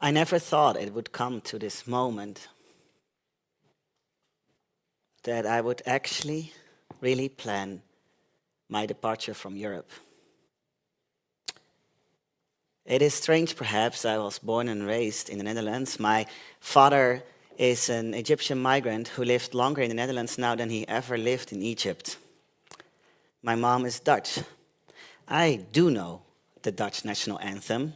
I never thought it would come to this moment that I would actually really plan my departure from Europe. It is strange, perhaps. I was born and raised in the Netherlands. My father is an Egyptian migrant who lived longer in the Netherlands now than he ever lived in Egypt. My mom is Dutch. I do know the Dutch national anthem,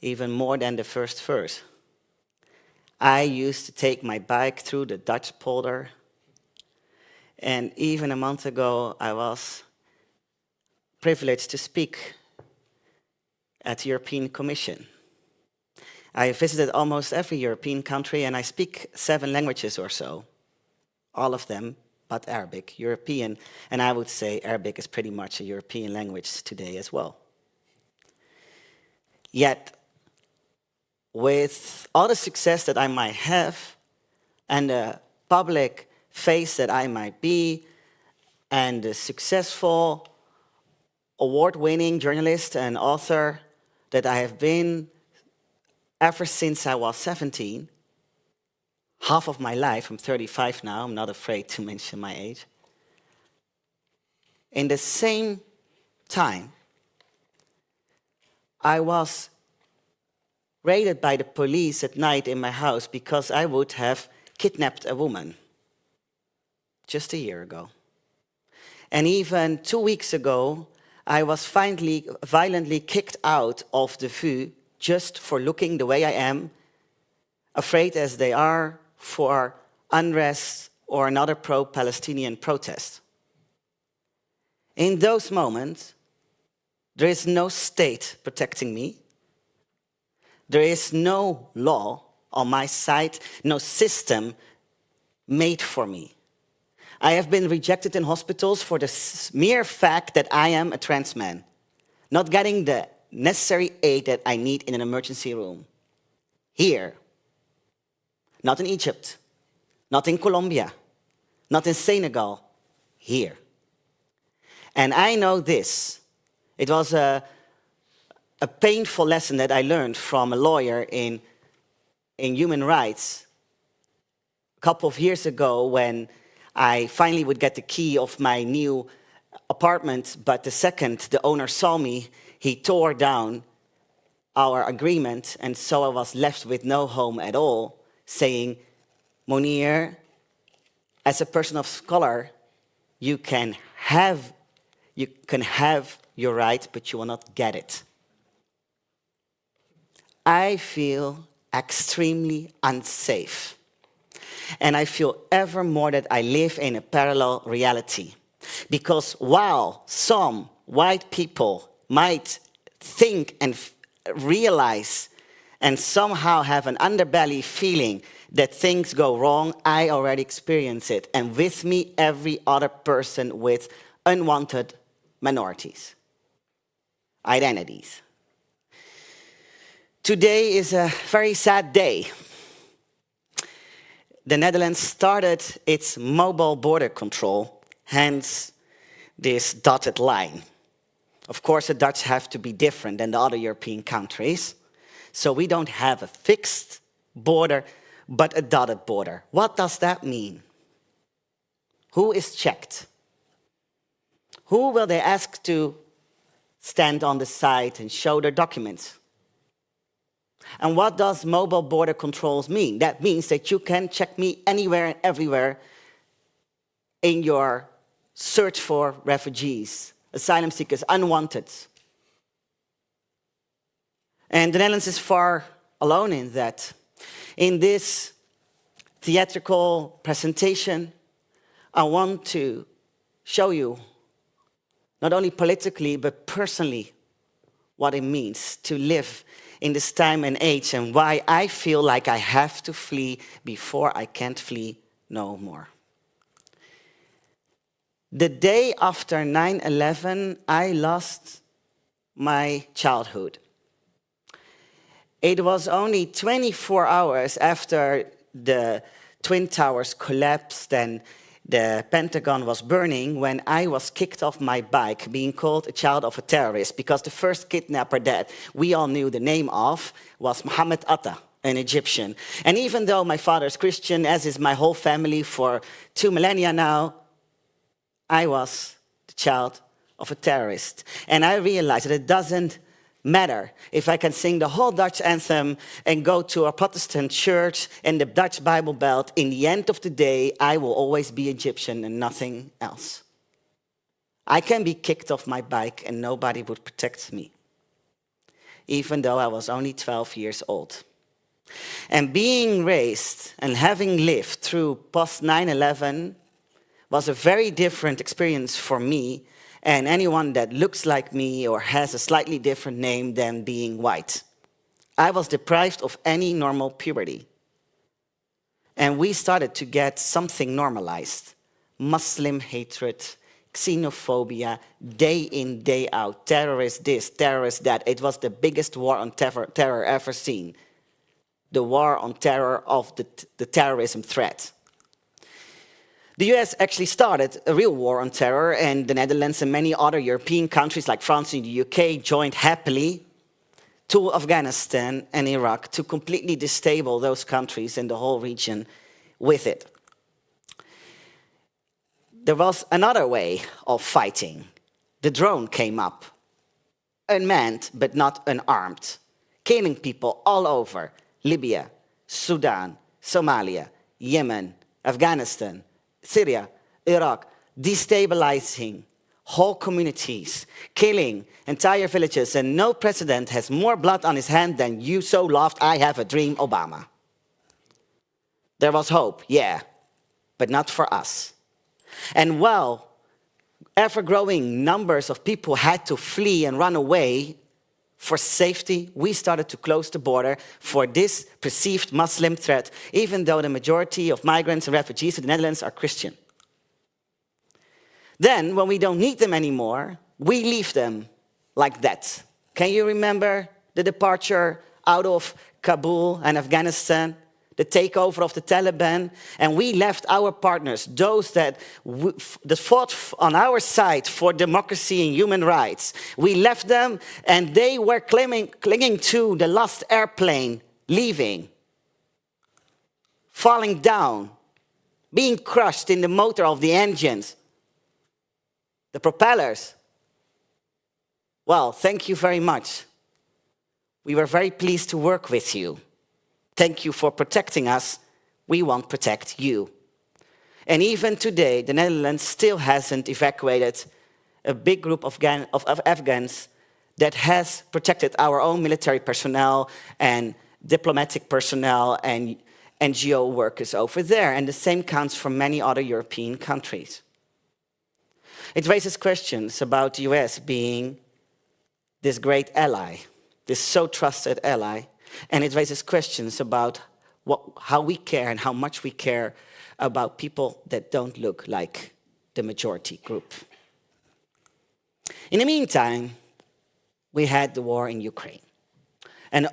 even more than the first verse. I used to take my bike through the Dutch polder, and even a month ago I was privileged to speak at the European Commission. I visited almost every European country and I speak 7 languages or so, all of them but Arabic, European, and I would say Arabic is pretty much a European language today as well. Yet, with all the success that I might have and the public face that I might be and the successful award-winning journalist and author that I have been ever since I was 17, half of my life, I'm 35 now, I'm not afraid to mention my age. In the same time, I was raided by the police at night in my house because I would have kidnapped a woman just a year ago. And even 2 weeks ago, I was finally violently kicked out of the VU just for looking the way I am, afraid as they are for unrest or another pro-Palestinian protest. In those moments, there is no state protecting me. There is no law on my side, no system made for me. I have been rejected in hospitals for the mere fact that I am a trans man, not getting the necessary aid that I need in an emergency room. Here, not in Egypt, not in Colombia, not in Senegal, here. And I know this. It was a painful lesson that I learned from a lawyer in human rights a couple of years ago when I finally would get the key of my new apartment, but the second the owner saw me, he tore down our agreement, and so I was left with no home at all, saying, Mounir, as a person of color, you can have your right, but you will not get it. I feel extremely unsafe. And I feel ever more that I live in a parallel reality. Because while some white people might think and realize and somehow have an underbelly feeling that things go wrong, I already experience it. And with me, every other person with unwanted minorities, identities. Today is a very sad day. The Netherlands started its mobile border control, hence this dotted line. Of course, the Dutch have to be different than the other European countries. So we don't have a fixed border, but a dotted border. What does that mean? Who is checked? Who will they ask to stand on the side and show their documents? And what does mobile border controls mean? That means that you can check me anywhere and everywhere in your search for refugees, asylum seekers, unwanted. And the Netherlands is far alone in that. In this theatrical presentation, I want to show you, not only politically, but personally, what it means to live in this time and age and why I feel like I have to flee before I can't flee no more. The day after 9/11, I lost my childhood. It was only 24 hours after the Twin Towers collapsed and the Pentagon was burning when I was kicked off my bike, being called a child of a terrorist, because the first kidnapper that we all knew the name of was Mohammed Atta, an Egyptian. And even though my father's Christian, as is my whole family for 2 millennia now, I was the child of a terrorist. And I realized that it doesn't matter if I can sing the whole Dutch anthem and go to a Protestant church in the Dutch Bible Belt. In the end of the day, I will always be Egyptian and nothing else. I can be kicked off my bike and nobody would protect me, even though I was only 12 years old. And being raised and having lived through post 9/11 was a very different experience for me and anyone that looks like me or has a slightly different name than being white. I was deprived of any normal puberty. And we started to get something normalized. Muslim hatred, xenophobia, day in, day out, terrorist this, terrorist that. It was the biggest war on terror ever seen. The war on terror of the terrorism threat. The US actually started a real war on terror, and the Netherlands and many other European countries like France and the UK joined happily to Afghanistan and Iraq to completely destabilize those countries and the whole region with it. There was another way of fighting. The drone came up, unmanned but not unarmed, killing people all over Libya, Sudan, Somalia, Yemen, Afghanistan, Syria, Iraq, destabilizing whole communities, killing entire villages, and no president has more blood on his hand than "You so loved, I have a dream, Obama." There was hope, yeah, but not for us. And while ever-growing numbers of people had to flee and run away for safety, we started to close the border for this perceived Muslim threat, even though the majority of migrants and refugees in the Netherlands are Christian. Then, when we don't need them anymore, we leave them like that. Can you remember the departure out of Kabul and Afghanistan, the takeover of the Taliban? And we left our partners, those that fought on our side for democracy and human rights. We left them, and they were clinging to the lost airplane, leaving, falling down, being crushed in the motor of the engines, the propellers. Well, thank you very much. We were very pleased to work with you. Thank you for protecting us. We won't protect you. And even today, the Netherlands still hasn't evacuated a big group of Afghans that has protected our own military personnel and diplomatic personnel and NGO workers over there. And the same counts for many other European countries. It raises questions about the US being this great ally, this so trusted ally. And it raises questions about how we care and how much we care about people that don't look like the majority group. In the meantime, we had the war in Ukraine. And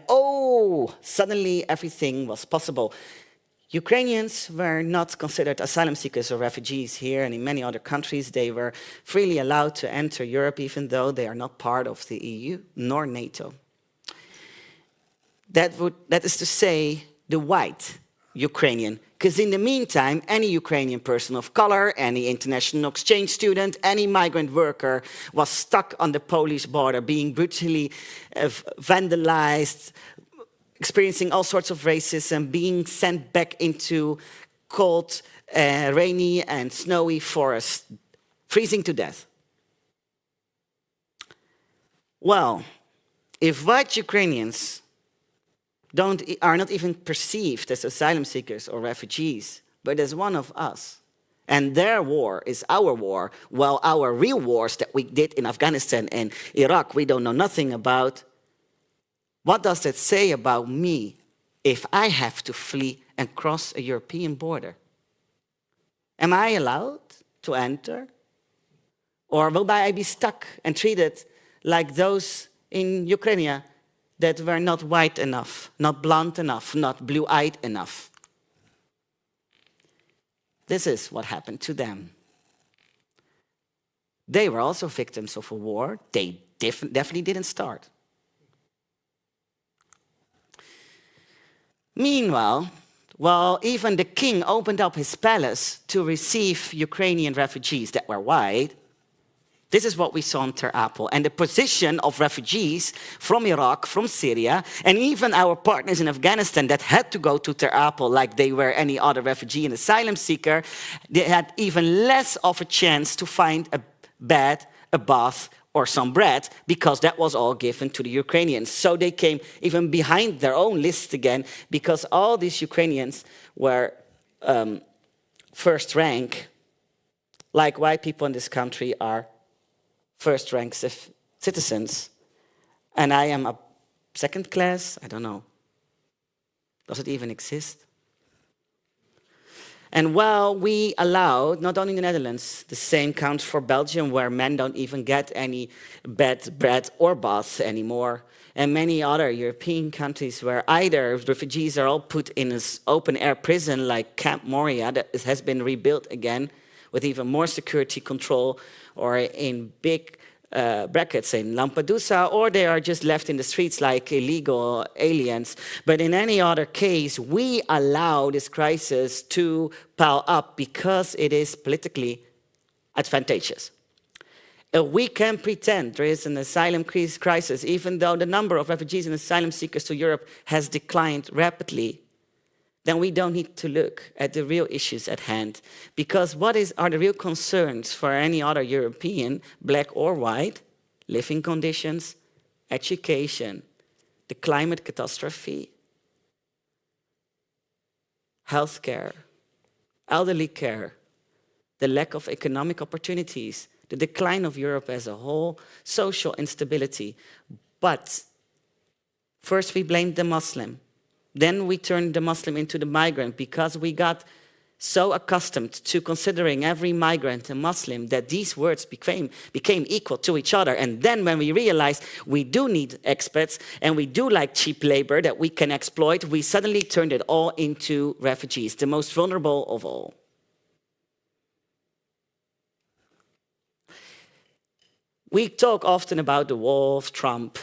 suddenly everything was possible. Ukrainians were not considered asylum seekers or refugees here, and in many other countries they were freely allowed to enter Europe, even though they are not part of the EU nor NATO. That is to say, the white Ukrainian. Because in the meantime, any Ukrainian person of color, any international exchange student, any migrant worker was stuck on the Polish border, being brutally vandalized, experiencing all sorts of racism, being sent back into cold, rainy and snowy forests, freezing to death. Well, if white Ukrainians are not even perceived as asylum seekers or refugees, but as one of us, And their war is our war, while our real wars that we did in Afghanistan and Iraq, we don't know nothing about. What does that say about me if I have to flee and cross a European border? Am I allowed to enter? Or will I be stuck and treated like those in Ukraine that were not white enough, not blonde enough, not blue-eyed enough? This is what happened to them. They were also victims of a war they definitely didn't start. Meanwhile, while even the king opened up his palace to receive Ukrainian refugees that were white, this is what we saw in Terapel. And the position of refugees from Iraq, from Syria, and even our partners in Afghanistan that had to go to Terapel like they were any other refugee and asylum seeker, they had even less of a chance to find a bed, a bath, or some bread, because that was all given to the Ukrainians. So they came even behind their own list again, because all these Ukrainians were first rank, like white people in this country are first rank citizens. And I am a second class, I don't know. Does it even exist? And while we allowed, not only in the Netherlands, the same counts for Belgium, where men don't even get any bed, bread, or bath anymore, and many other European countries where either refugees are all put in an open-air prison like Camp Moria that has been rebuilt again with even more security control, or in big brackets in Lampedusa, or they are just left in the streets like illegal aliens. But in any other case, we allow this crisis to pile up because it is politically advantageous. We can pretend there is an asylum crisis, even though the number of refugees and asylum seekers to Europe has declined rapidly. Then we don't need to look at the real issues at hand. Because what are the real concerns for any other European, black or white? Living conditions, education, the climate catastrophe, healthcare, elderly care, the lack of economic opportunities, the decline of Europe as a whole, social instability. But first we blamed the Muslim. Then we turned the Muslim into the migrant because we got so accustomed to considering every migrant a Muslim that these words became equal to each other. And then when we realized we do need expats and we do like cheap labor that we can exploit, we suddenly turned it all into refugees, the most vulnerable of all. We talk often about the wall of Trump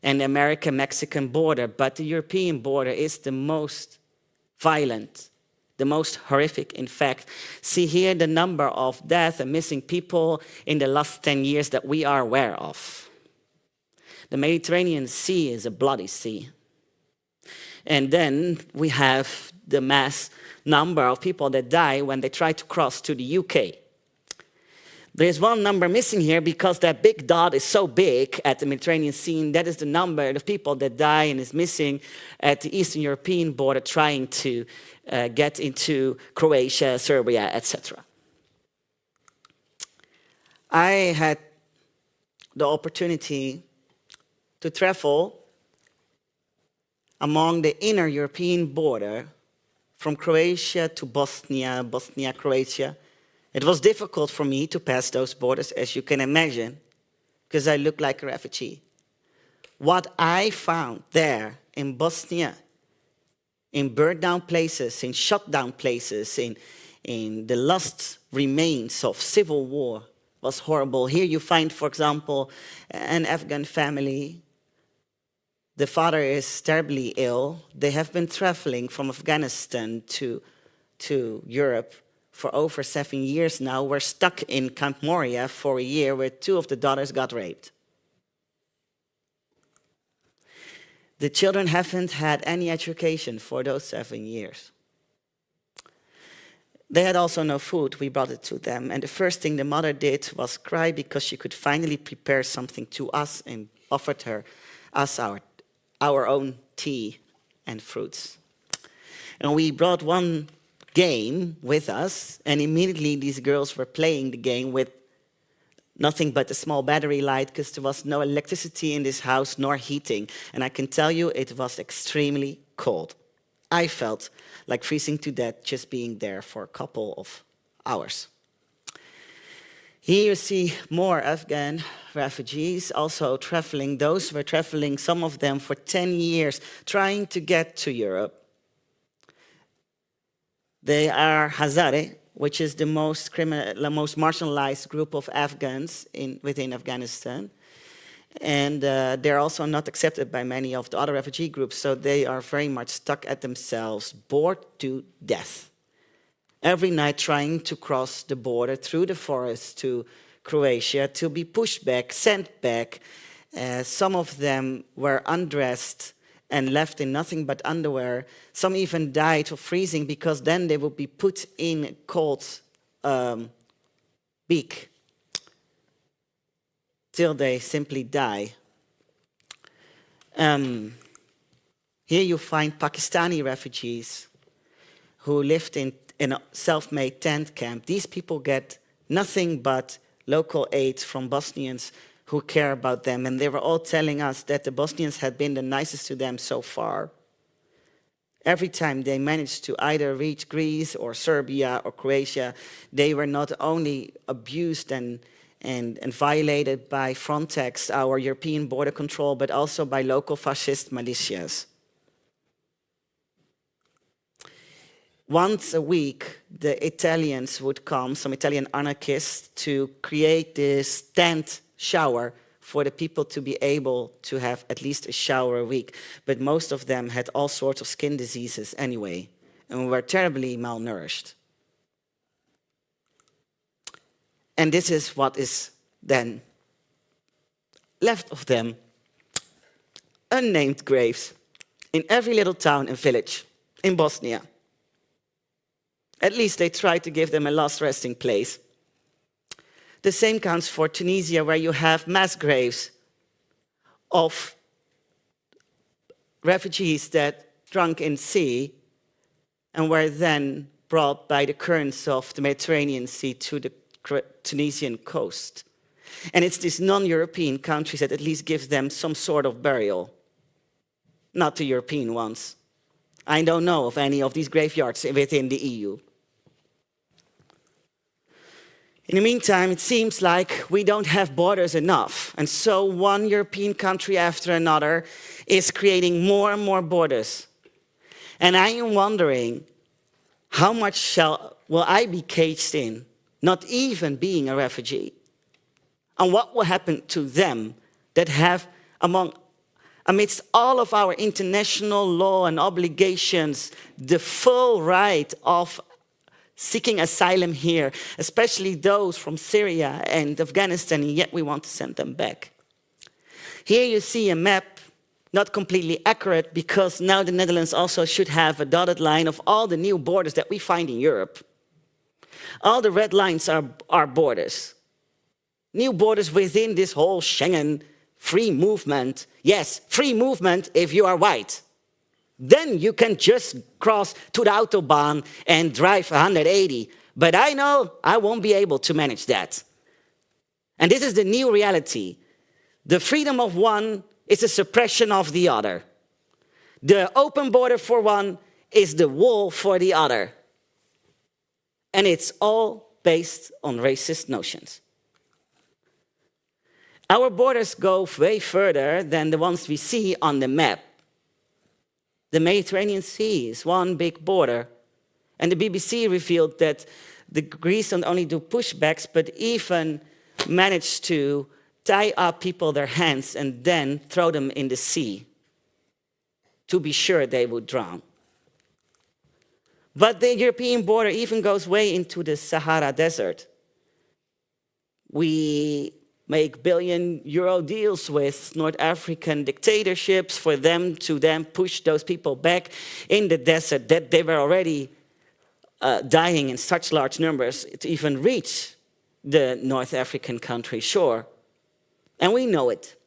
and the American-Mexican border, but the European border is the most violent, the most horrific, in fact. See here the number of deaths and missing people in the last 10 years that we are aware of. The Mediterranean Sea is a bloody sea. And then we have the mass number of people that die when they try to cross to the UK. There's one number missing here because that big dot is so big at the Mediterranean Sea. That is the number of people that die and is missing at the Eastern European border trying to get into Croatia, Serbia, etc. I had the opportunity to travel among the inner European border from Croatia to Bosnia, Croatia. It was difficult for me to pass those borders, as you can imagine, because I look like a refugee. What I found there in Bosnia, in burned down places, in shut down places, in the lost remains of civil war was horrible. Here you find, for example, an Afghan family. The father is terribly ill. They have been traveling from Afghanistan to Europe for over 7 years now. We're stuck in Camp Moria for a year where 2 of the daughters got raped. The children haven't had any education for those 7 years. They had also no food. We brought it to them. And the first thing the mother did was cry because she could finally prepare something to us and offered us our own tea and fruits. And we brought one game with us, and immediately these girls were playing the game with nothing but a small battery light because there was no electricity in this house nor heating. And I can tell you it was extremely cold. I felt like freezing to death just being there for a couple of hours. Here you see more Afghan refugees also traveling. Those were traveling, some of them for 10 years, trying to get to Europe. They are Hazare, which is the most marginalized group of Afghans within Afghanistan. And they're also not accepted by many of the other refugee groups, so they are very much stuck at themselves, bored to death. Every night trying to cross the border through the forest to Croatia, to be pushed back, sent back. Some of them were undressed and left in nothing but underwear. Some even died of freezing because then they would be put in a cold beak till they simply die. Here you find Pakistani refugees who lived in a self-made tent camp. These people get nothing but local aid from Bosnians who care about them. And they were all telling us that the Bosnians had been the nicest to them so far. Every time they managed to either reach Greece or Serbia or Croatia, they were not only abused and violated by Frontex, our European border control, but also by local fascist militias. Once a week, the Italians would come, some Italian anarchists, to create this tent shower for the people to be able to have at least a shower a week. But most of them had all sorts of skin diseases anyway, and were terribly malnourished. And this is what is then left of them. Unnamed graves in every little town and village in Bosnia. At least they tried to give them a last resting place. The same counts for Tunisia, where you have mass graves of refugees that drunk in sea and were then brought by the currents of the Mediterranean Sea to the Tunisian coast. And it's these non-European countries that at least gives them some sort of burial, not the European ones. I don't know of any of these graveyards within the EU. In the meantime, it seems like we don't have borders enough. And so one European country after another is creating more and more borders. And I am wondering, how much will I be caged in, not even being a refugee? And what will happen to them that have, amidst all of our international law and obligations, the full right of seeking asylum here, especially those from Syria and Afghanistan, and yet we want to send them back. Here you see a map, not completely accurate, because now the Netherlands also should have a dotted line of all the new borders that we find in Europe. All the red lines are borders. New borders within this whole Schengen free movement. Yes, free movement if you are white. Then you can just cross to the Autobahn and drive 180. But I know I won't be able to manage that. And this is the new reality. The freedom of one is a suppression of the other. The open border for one is the wall for the other. And it's all based on racist notions. Our borders go way further than the ones we see on the map. The Mediterranean Sea is one big border. And the BBC revealed that the Greece don't only do pushbacks, but even manage to tie up people their hands and then throw them in the sea to be sure they would drown. But the European border even goes way into the Sahara Desert. We make billion-euro deals with North African dictatorships for them to then push those people back in the desert that they were already dying in such large numbers to even reach the North African country shore. And we know it,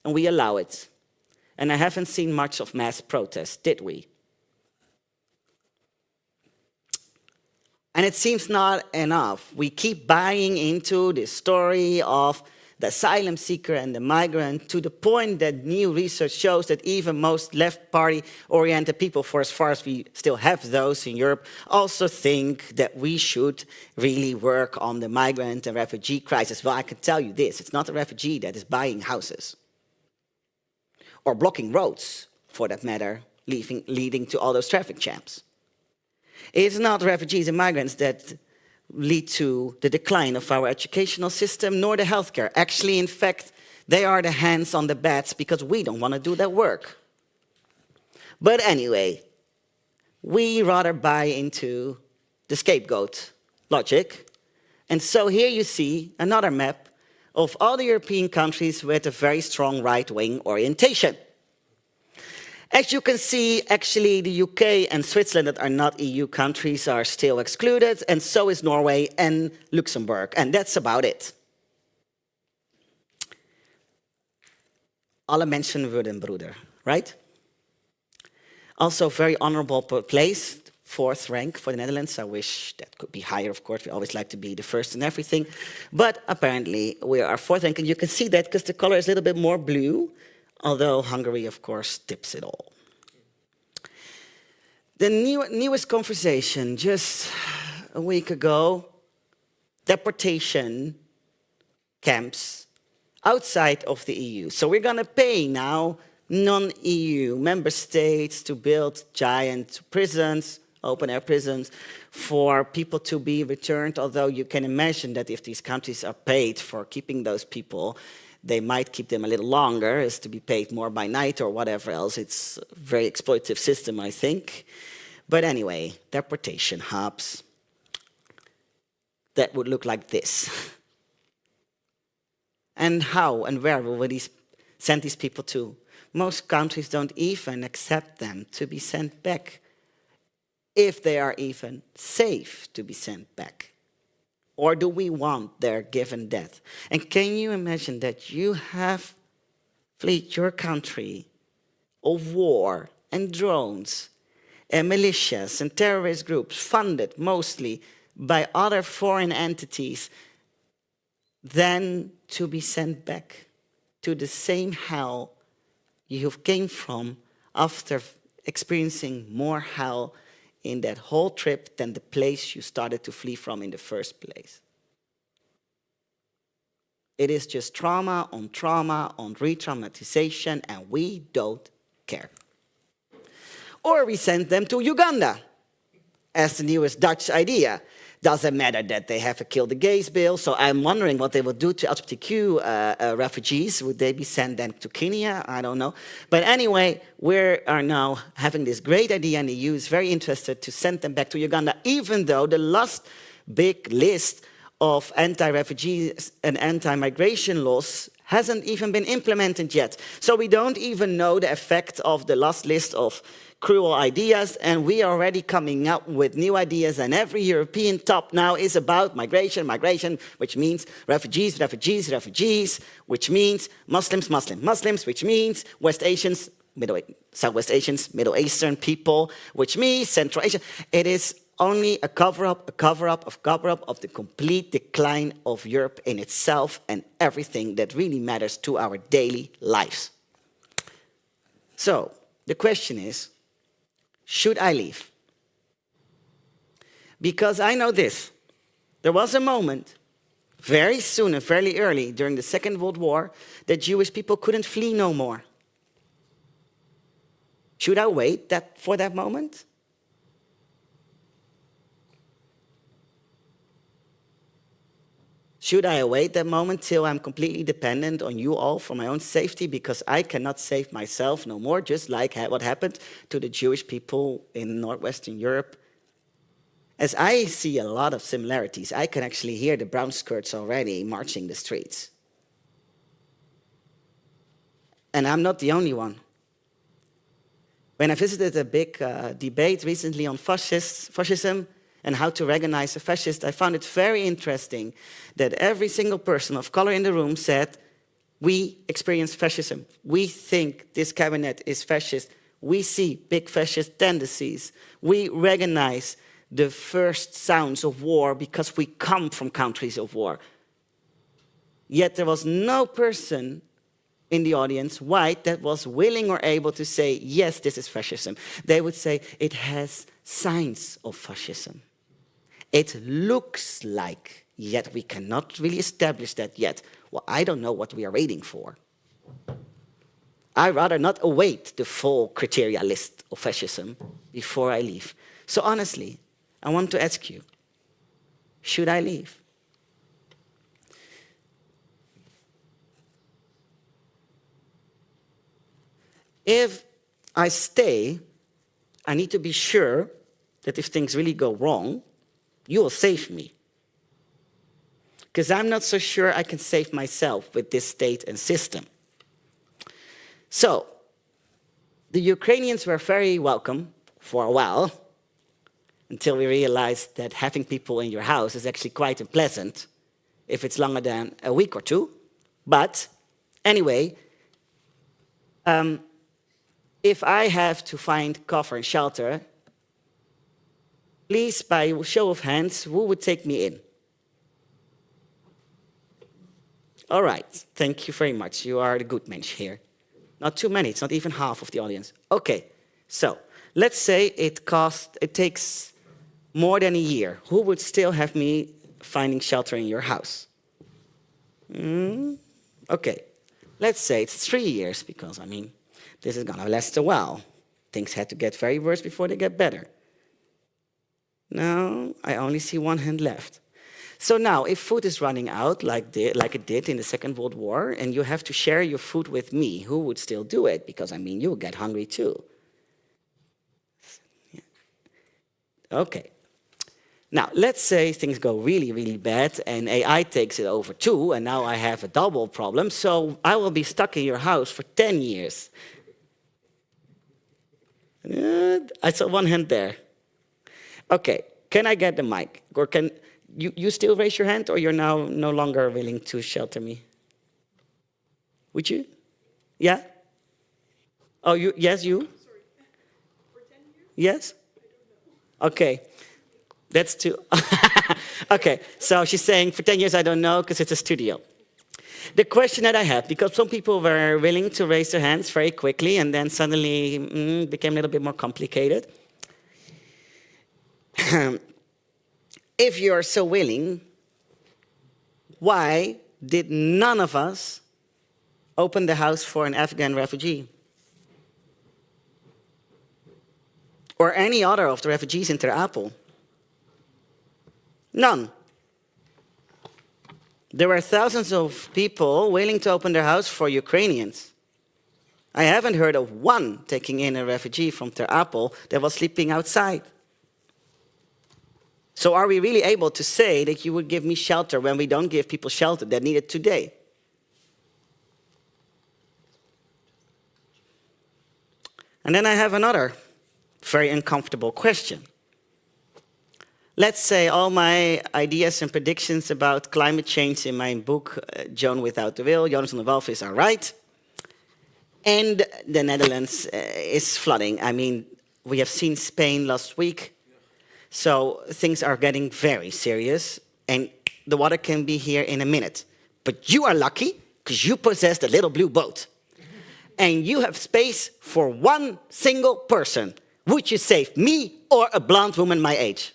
and we allow it. And I haven't seen much of mass protest, did we? And it seems not enough. We keep buying into the story of the asylum seeker and the migrant to the point that new research shows that even most left party-oriented people, for as far as we still have those in Europe, also think that we should really work on the migrant and refugee crisis. Well, I can tell you this, it's not a refugee that is buying houses or blocking roads, for that matter, leading to all those traffic jams. It's not refugees and migrants that lead to the decline of our educational system, nor the healthcare. Actually, in fact, they are the hands on the beds because we don't want to do that work. But anyway, we rather buy into the scapegoat logic. And so here you see another map of all the European countries with a very strong right-wing orientation. As you can see, actually, the UK and Switzerland that are not EU countries are still excluded, and so is Norway and Luxembourg, and that's about it. Alle mensen worden broeder, right? Also, very honorable place, 4th rank for the Netherlands. I wish that could be higher, of course. We always like to be the first in everything. But apparently, we are 4th rank, and you can see that because the color is a little bit more blue, although Hungary, of course, tips it all. The newest conversation, just a week ago, deportation camps outside of the EU. So we're going to pay now non-EU member states to build giant prisons, open-air prisons, for people to be returned, although you can imagine that if these countries are paid for keeping those people, they might keep them a little longer, as to be paid more by night or whatever else. It's a very exploitative system, I think. But anyway, deportation hubs. That would look like this. And how and where will we send these people to? Most countries don't even accept them to be sent back, if they are even safe to be sent back. Or do we want their given death? And can you imagine that you have fled your country of war and drones and militias and terrorist groups funded mostly by other foreign entities, then to be sent back to the same hell you came from after experiencing more hell in that whole trip than the place you started to flee from in the first place. It is just trauma on re-traumatization, and we don't care. Or we send them to Uganda, as the newest Dutch idea. Doesn't matter that they have a kill the gays bill, so I'm wondering what they will do to LGBTQ refugees. Would they be sent then to Kenya? I don't know. But anyway, we are now having this great idea, and the EU is very interested to send them back to Uganda, even though the last big list of anti-refugees and anti-migration laws hasn't even been implemented yet. So we don't even know the effect of the last list of cruel ideas, and we are already coming up with new ideas, and every European top now is about migration, which means refugees, which means Muslims, which means West Asians, Southwest Asians, Middle Eastern people, which means Central Asia. It is only a cover-up of the complete decline of Europe in itself and everything that really matters to our daily lives. So, the question is, should I leave? Because I know this. There was a moment, very soon and fairly early, during the Second World War, that Jewish people couldn't flee no more. Should I wait for that moment? Should I await that moment till I'm completely dependent on you all for my own safety, because I cannot save myself no more, just like what happened to the Jewish people in Northwestern Europe? As I see a lot of similarities, I can actually hear the brown skirts already marching the streets. And I'm not the only one. When I visited a big debate recently on fascism, and how to recognize a fascist, I found it very interesting that every single person of color in the room said, we experience fascism. We think this cabinet is fascist. We see big fascist tendencies. We recognize the first sounds of war because we come from countries of war. Yet there was no person in the audience, white, that was willing or able to say, yes, this is fascism. They would say, it has signs of fascism. It looks like, yet we cannot really establish that yet. Well, I don't know what we are waiting for. I'd rather not await the full criteria list of fascism before I leave. So honestly, I want to ask you, should I leave? If I stay, I need to be sure that if things really go wrong, you will save me. Because I'm not so sure I can save myself with this state and system. So, the Ukrainians were very welcome for a while, until we realized that having people in your house is actually quite unpleasant if it's longer than a week or two. But anyway, if I have to find cover and shelter, please, by show of hands, who would take me in? All right, thank you very much. You are the good mensch here. Not too many, it's not even half of the audience. Okay, so let's say it takes more than a year. Who would still have me finding shelter in your house? Okay, let's say it's 3 years, because, I mean, this is gonna last a while. Things had to get very worse before they get better. No, I only see one hand left. So now, if food is running out, like it did in the Second World War, and you have to share your food with me, who would still do it? Because, I mean, you'll get hungry too. Okay. Now, let's say things go really, really bad, and AI takes it over too, and now I have a double problem, so I will be stuck in your house for 10 years. I saw one hand there. Okay, can I get the mic? Or can you still raise your hand, or you're now no longer willing to shelter me? Would you? Yeah? Oh, you? Yes, you? Sorry. For 10 years? Yes? I don't know. Okay. That's too... Okay, so she's saying for 10 years I don't know because it's a studio. The question that I have, because some people were willing to raise their hands very quickly and then suddenly became a little bit more complicated. If you're so willing, why did none of us open the house for an Afghan refugee? Or any other of the refugees in Ter Apel? None. There were thousands of people willing to open their house for Ukrainians. I haven't heard of one taking in a refugee from Ter Apel that was sleeping outside. So are we really able to say that you would give me shelter when we don't give people shelter that need it today? And then I have another very uncomfortable question. Let's say all my ideas and predictions about climate change in my book, Joan Without the Will, Jonas van der Walvis, are right. And the Netherlands is flooding. I mean, we have seen Spain last week. So things are getting very serious, and the water can be here in a minute. But you are lucky, because you possess the little blue boat. And you have space for one single person. Would you save me or a blonde woman my age?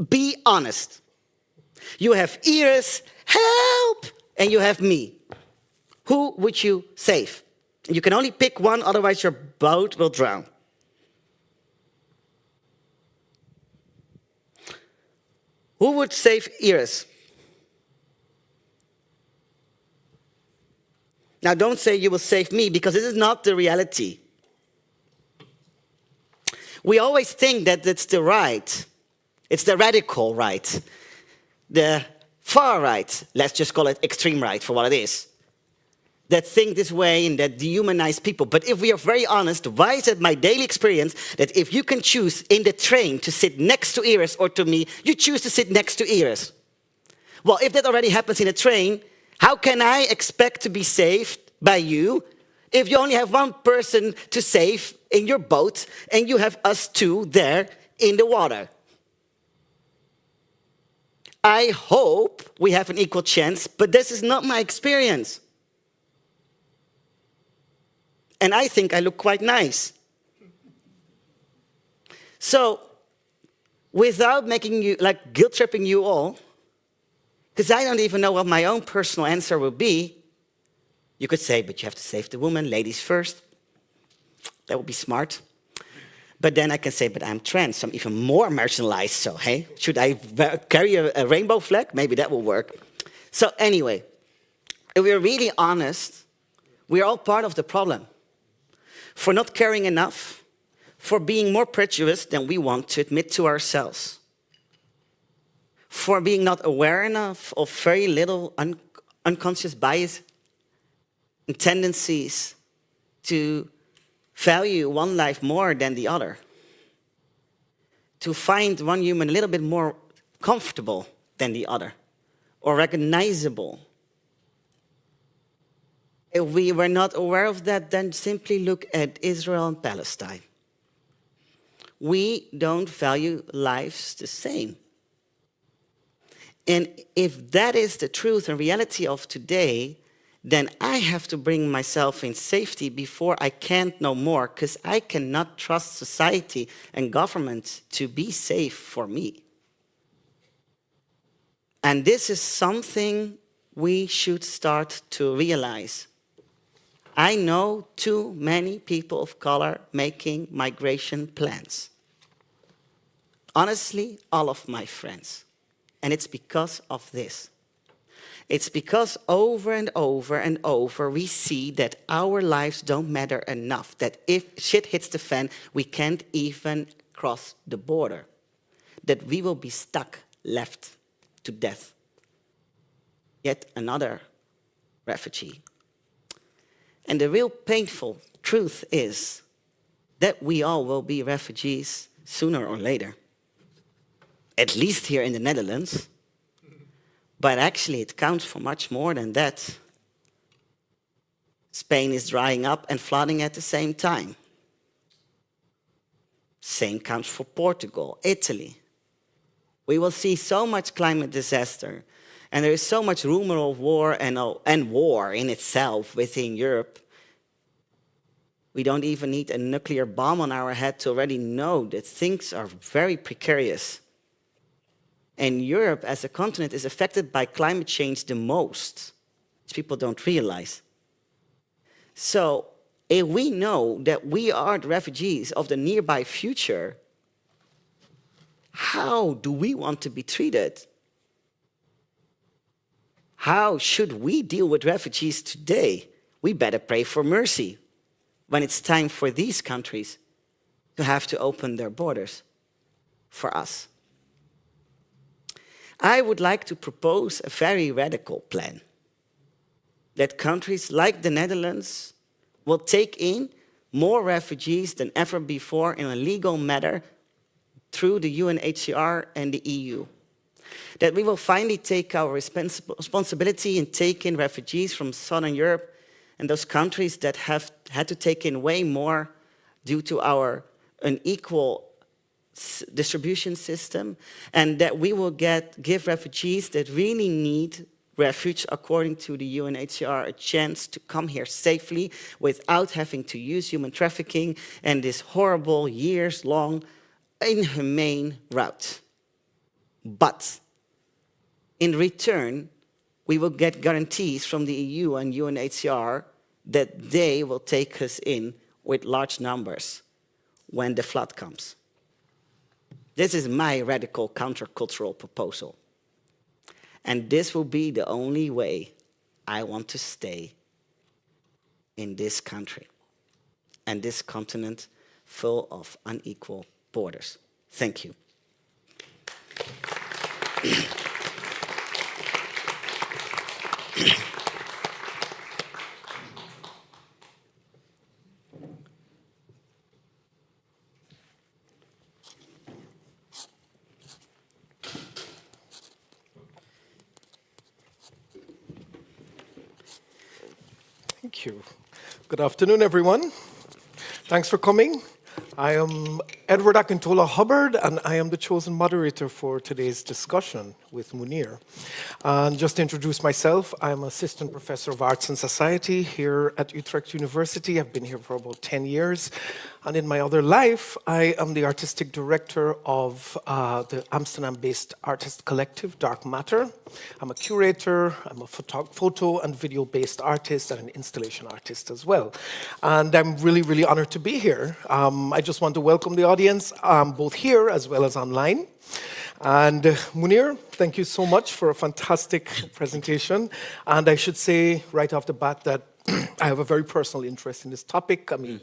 Be honest. You have Iris, help, and you have me. Who would you save? You can only pick one, otherwise your boat will drown. Who would save Iris? Now, don't say you will save me, because this is not the reality. We always think that it's the right. It's the radical right. The far right, let's just call it extreme right for what it is, that think this way and that dehumanize people. But if we are very honest, why is it my daily experience that if you can choose in the train to sit next to Iris or to me, you choose to sit next to Iris? Well, if that already happens in a train, how can I expect to be saved by you if you only have one person to save in your boat, and you have us two there in the water. I hope we have an equal chance, but this is not my experience. And I think I look quite nice. So, without making you, like, guilt-tripping you all, because I don't even know what my own personal answer will be, you could say, but you have to save the woman, ladies first. That would be smart. But then I can say, but I'm trans, so I'm even more marginalized, so hey, should I carry a rainbow flag? Maybe that will work. So anyway, if we're really honest, we're all part of the problem. For not caring enough, for being more prejudiced than we want to admit to ourselves, for being not aware enough of very little unconscious bias and tendencies to value one life more than the other, to find one human a little bit more comfortable than the other, or recognizable. If we were not aware of that, then simply look at Israel and Palestine. We don't value lives the same. And if that is the truth and reality of today, then I have to bring myself in safety before I can't no more, because I cannot trust society and government to be safe for me. And this is something we should start to realize. I know too many people of color making migration plans. Honestly, all of my friends. And it's because of this. It's because over and over and over we see that our lives don't matter enough, that if shit hits the fan, we can't even cross the border, that we will be stuck, left to death. Yet another refugee. And the real painful truth is that we all will be refugees sooner or later, at least here in the Netherlands. But actually, it counts for much more than that. Spain is drying up and flooding at the same time. Same counts for Portugal, Italy. We will see so much climate disaster, and there is so much rumor of war and war in itself within Europe. We don't even need a nuclear bomb on our head to already know that things are very precarious. And Europe as a continent is affected by climate change the most, which people don't realize. So if we know that we are the refugees of the nearby future, how do we want to be treated? How should we deal with refugees today? We better pray for mercy when it's time for these countries to have to open their borders for us. I would like to propose a very radical plan that countries like the Netherlands will take in more refugees than ever before in a legal manner through the UNHCR and the EU. That we will finally take our responsibility and take in refugees from Southern Europe and those countries that have had to take in way more due to our unequal distribution system, and that we will give refugees that really need refuge according to the UNHCR a chance to come here safely without having to use human trafficking and this horrible years-long inhumane route. But in return, we will get guarantees from the EU and UNHCR that they will take us in with large numbers when the flood comes. This is my radical countercultural proposal. And this will be the only way I want to stay in this country and this continent full of unequal borders. Thank you. Thank you. Good afternoon, everyone. Thanks for coming. I am Edward Akintola Hubbard, and I am the chosen moderator for today's discussion with Mounir. And just to introduce myself, I'm Assistant Professor of Arts and Society here at Utrecht University. I've been here for about 10 years. And in my other life, I am the Artistic Director of the Amsterdam-based artist collective, Dark Matter. I'm a curator, I'm a photo and video-based artist, and an installation artist as well. And I'm really, really honored to be here. I just want to welcome the audience, both here as well as online. And Mounir, thank you so much for a fantastic presentation. And I should say right off the bat that I have a very personal interest in this topic. I mean,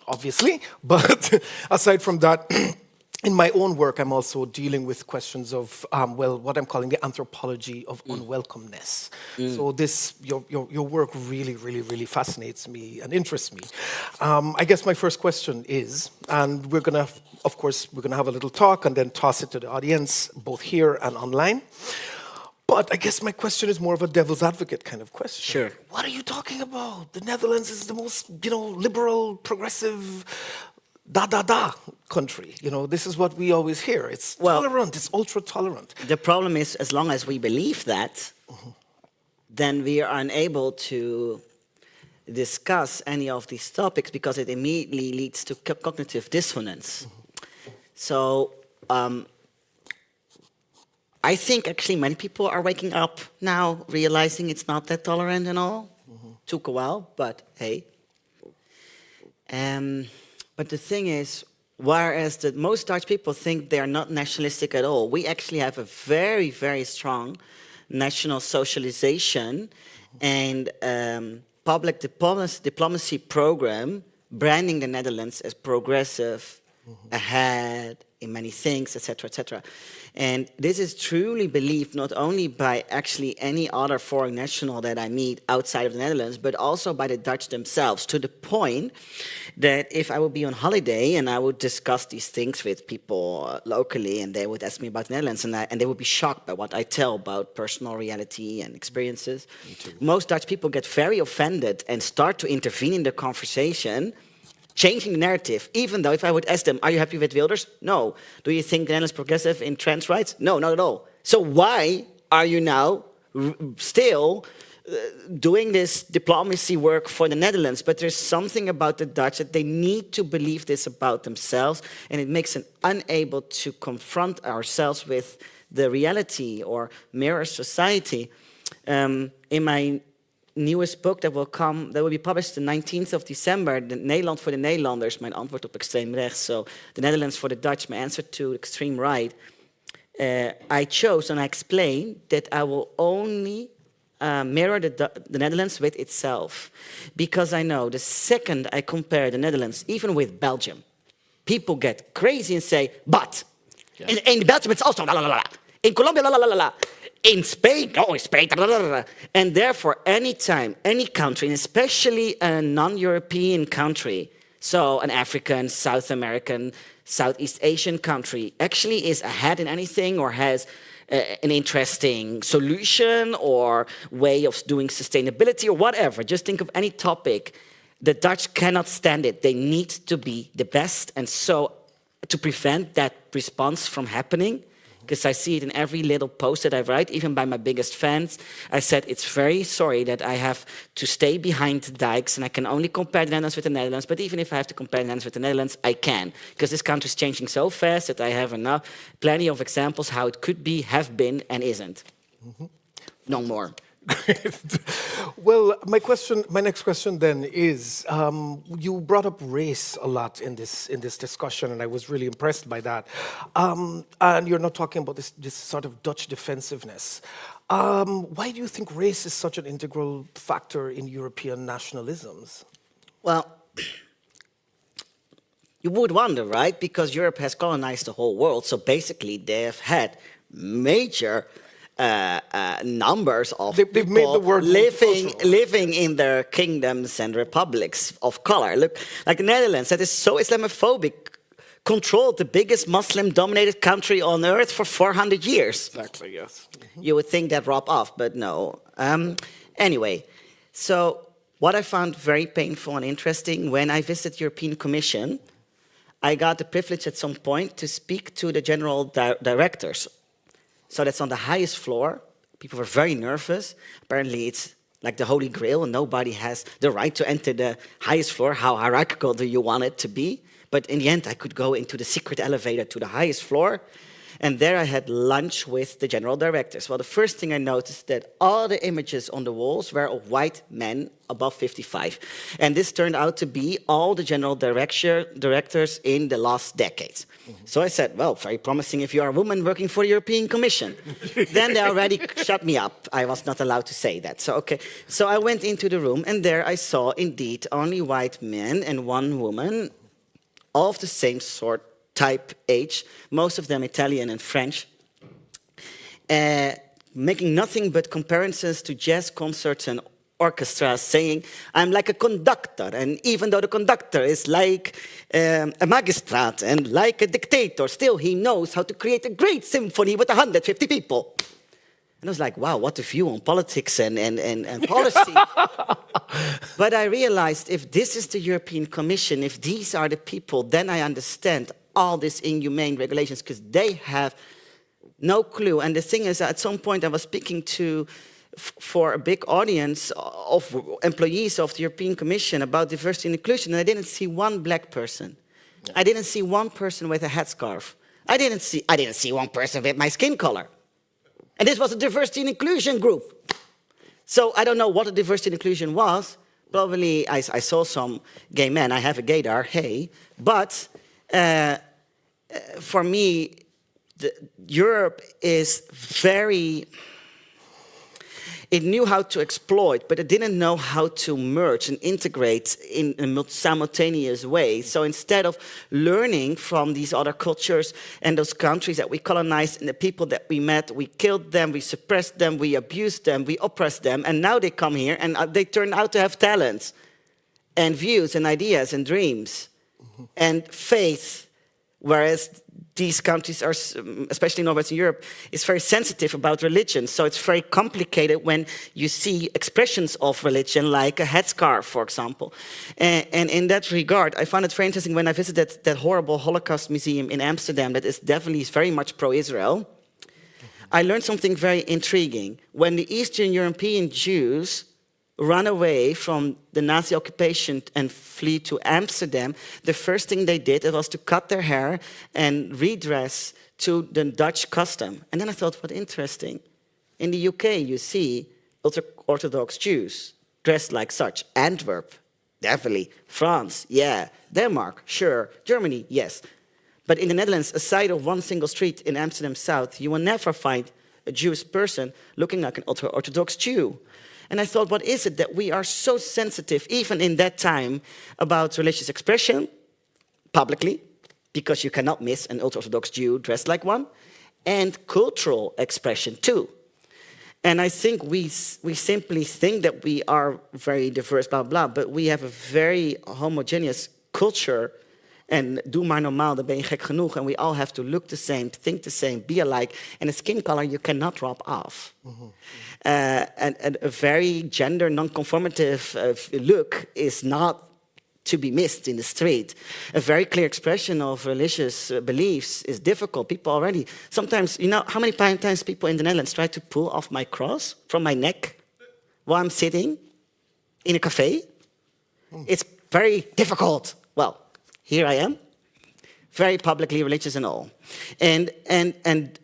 obviously, but aside from that, in my own work, I'm also dealing with questions of, well, what I'm calling the anthropology of unwelcomeness. So this, your work really, really, really fascinates me and interests me. I guess my first question is, and we're gonna, of course, we're gonna have a little talk and then toss it to the audience, both here and online. But I guess my question is more of a devil's advocate kind of question. Sure. What are you talking about? The Netherlands is the most, liberal, progressive, country. This is what we always hear. It's tolerant, it's ultra-tolerant. The problem is, as long as we believe that, then we are unable to discuss any of these topics because it immediately leads to cognitive dissonance. So, I think actually many people are waking up now, realizing it's not that tolerant and all. Took a while, but hey. But the thing is, whereas the most Dutch people think they are not nationalistic at all, we actually have a very, very strong national socialization and public diplomacy program branding the Netherlands as progressive, ahead in many things, etc., etc. And this is truly believed not only by actually any other foreign national that I meet outside of the Netherlands, but also by the Dutch themselves, to the point that if I would be on holiday and I would discuss these things with people locally and they would ask me about the Netherlands and they would be shocked by what I tell about personal reality and experiences. Most Dutch people get very offended and start to intervene in the conversation, changing the narrative, even though if I would ask them, are you happy with Wilders? No. Do you think the Netherlands is progressive in trans rights? No, not at all. So why are you now still doing this diplomacy work for the Netherlands? But there's something about the Dutch that they need to believe this about themselves, and it makes them unable to confront ourselves with the reality or mirror society. In my newest book that will be published the 19th of December, the Nederland voor de Nederlanders, mijn antwoord op extreem rechts, so the Netherlands for the Dutch, my answer to extreme right. I chose and I explained that I will only mirror the Netherlands with itself, because I know the second I compare the Netherlands, even with Belgium, people get crazy and say, but in Belgium it's also la la la, in Colombia la la la la. In Spain, no, in Spain, and therefore, anytime, any country, and especially a non-European country, so an African, South American, Southeast Asian country, actually is ahead in anything or has an interesting solution or way of doing sustainability or whatever. Just think of any topic. The Dutch cannot stand it. They need to be the best, and so to prevent that response from happening, because I see it in every little post that I write, even by my biggest fans. I said, it's very sorry that I have to stay behind the dikes and I can only compare the Netherlands with the Netherlands, but even if I have to compare the Netherlands with the Netherlands, I can. Because this country is changing so fast that I have plenty of examples how it could be, have been, and isn't. No more. Well, my next question then is, you brought up race a lot in this discussion, and I was really impressed by that. And you're not talking about this sort of Dutch defensiveness. Why do you think race is such an integral factor in European nationalisms? Well, you would wonder, right? Because Europe has colonized the whole world, so basically they have had major numbers of they've people made the word living in their kingdoms and republics of color. Look, like the Netherlands, that is so Islamophobic, controlled the biggest Muslim-dominated country on earth for 400 years. Exactly, yes. You would think that rub off, but no. Anyway, so What I found very painful and interesting, when I visited European Commission, I got the privilege at some point to speak to the general directors. So that's on the highest floor. People were very nervous. Apparently it's like the Holy Grail, and nobody has the right to enter the highest floor. How hierarchical do you want it to be? But in the end, I could go into the secret elevator to the highest floor, and there I had lunch with the general directors. Well, the first thing I noticed that all the images on the walls were of white men above 55. And this turned out to be all the general directors in the last decades. So I said, well, very promising if you are a woman working for the European Commission. Then they already shut me up. I was not allowed to say that. So, okay. So I went into the room, and there I saw indeed only white men and one woman, all of the same sort, type, age, most of them Italian and French, making nothing but comparisons to jazz concerts and orchestras, saying, I'm like a conductor, and even though the conductor is like a magistrate and like a dictator, still he knows how to create a great symphony with 150 people. And I was like, wow, what a view on politics and policy. But I realized if this is the European Commission, if these are the people, then I understand all these inhumane regulations, because they have no clue. And the thing is, at some point I was speaking for a big audience of employees of the European Commission about diversity and inclusion, and I didn't see one black person. Yeah. I didn't see one person with a headscarf. I didn't see one person with my skin color. And this was a diversity and inclusion group. So I don't know what a diversity and inclusion was. Probably I saw some gay men. I have a gaydar, hey. But for me, Europe is very... It knew how to exploit, but it didn't know how to merge and integrate in a simultaneous way. So instead of learning from these other cultures and those countries that we colonized and the people that we met, we killed them, we suppressed them, we abused them, we oppressed them, and now they come here and they turn out to have talents and views and ideas and dreams and faith, whereas these countries are, especially in Northwestern Europe, is very sensitive about religion. So it's very complicated when you see expressions of religion, like a headscarf, for example. And in that regard, I found it very interesting when I visited that horrible Holocaust museum in Amsterdam that is definitely very much pro-Israel. I learned something very intriguing. When the Eastern European Jews run away from the Nazi occupation and flee to Amsterdam, the first thing they did was to cut their hair and redress to the Dutch custom. And then I thought, what interesting. In the UK, you see ultra-Orthodox Jews dressed like such. Antwerp, definitely. France, yeah. Denmark, sure. Germany, yes. But in the Netherlands, aside of one single street in Amsterdam South, you will never find a Jewish person looking like an ultra-Orthodox Jew. And I thought, what is it that we are so sensitive, even in that time, about religious expression, publicly, because you cannot miss an ultra-Orthodox Jew dressed like one, and cultural expression too. And I think we simply think that we are very diverse, blah, blah, but we have a very homogeneous culture. En doe maar normaal, dan ben je gek genoeg. And we all have to look the same, think the same, be alike. And a skin color you cannot drop off. And a very gender non-conformative look is not to be missed in the street. A very clear expression of religious beliefs is difficult. People already, sometimes, you know, how many times people in the Netherlands try to pull off my cross from my neck while I'm sitting in a cafe? It's very difficult. Well, here I am, very publicly religious and all. And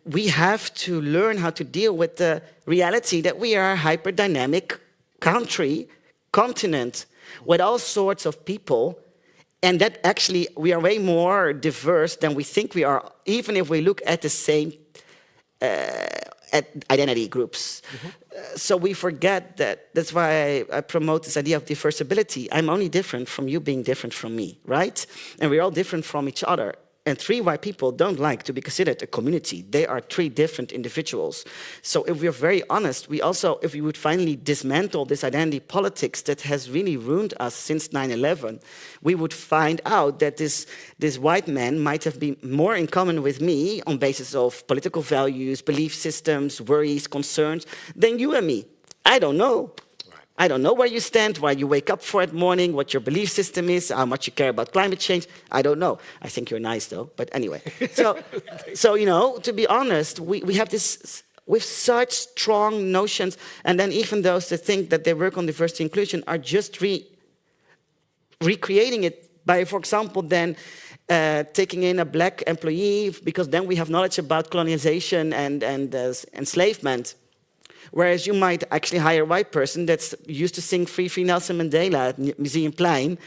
we have to learn how to deal with the reality that we are a hyper-dynamic country, continent, with all sorts of people, and that actually we are way more diverse than we think we are, even if we look at the same identity groups. So we forget that. That's why I promote this idea of diversibility. I'm only different from you being different from me, right? And we're all different from each other. And three white people don't like to be considered a community. They are three different individuals. So if we're very honest, we also, if we would finally dismantle this identity politics that has really ruined us since 9/11, we would find out that this white man might have been more in common with me on basis of political values, belief systems, worries, concerns, than you and me. I don't know. I don't know where you stand, why you wake up for it morning, what your belief system is, how much you care about climate change. I don't know. I think you're nice, though. But anyway. So you know, to be honest, we have this with such strong notions. And then even those that think that they work on diversity inclusion are just recreating it by, for example, then taking in a black employee, because then we have knowledge about colonization and enslavement. Whereas you might actually hire a white person that's used to sing Free Free Nelson Mandela at Museumplein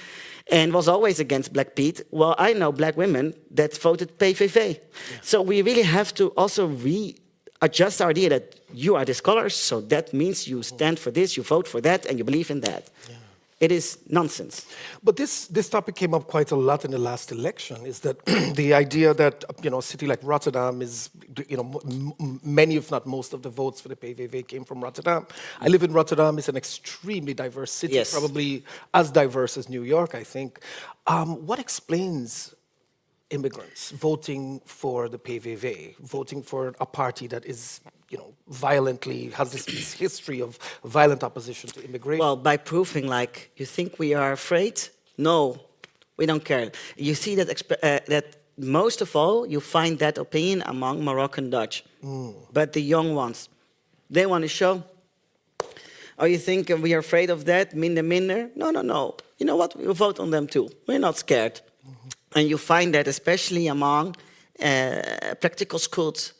and was always against Black Pete. Well, I know black women that voted PVV. Yeah. So we really have to also readjust our idea that you are this color, so that means you stand for this, you vote for that, and you believe in that. Yeah. It is nonsense. But this topic came up quite a lot in the last election, is that the idea that, you know, a city like Rotterdam is, you know, many, if not most of the votes for the PVV came from Rotterdam. I live in Rotterdam. It's an extremely diverse city, yes. Probably as diverse as New York, I think. What explains immigrants voting for the PVV, voting for a party that is, you know, violently, has this history of violent opposition to immigration? Well, by proving, like, you think we are afraid? No, we don't care. You see that most of all, you find that opinion among Moroccan Dutch. But the young ones, they want to show. Oh, you think we are afraid of that? Minder? No. You know what? We'll vote on them too. We're not scared. And you find that especially among practical schools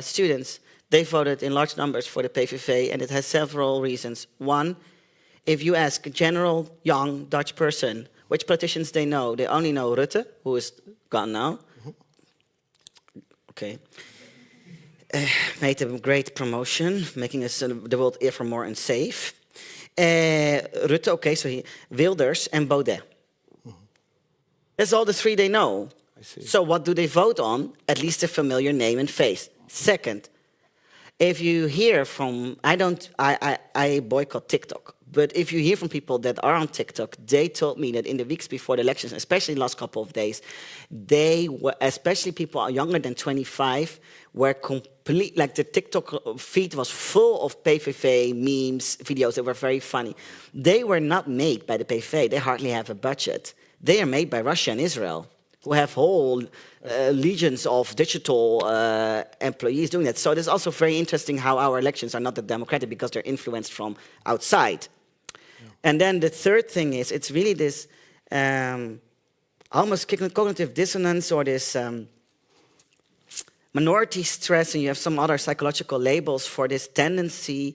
students. They voted in large numbers for the PVV, and it has several reasons. One, if you ask a general young Dutch person which politicians they only know Rutte, who is gone now. Okay. Made a great promotion, making us the world ever more unsafe. Rutte, okay, so Wilders and Baudet. That's all the three they know. I see. So what do they vote on? At least a familiar name and face. Second, if you hear from, I boycott TikTok, but if you hear from people that are on TikTok, they told me that in the weeks before the elections, especially the last couple of days, they were, especially people younger than 25, were complete, like the TikTok feed was full of PVV memes, videos that were very funny. They were not made by the PVV, they hardly have a budget. They are made by Russia and Israel, who have whole legions of digital employees doing that. So it is also very interesting how our elections are not that democratic because they're influenced from outside. Yeah. And then the third thing is, it's really this almost cognitive dissonance or this minority stress, and you have some other psychological labels for this tendency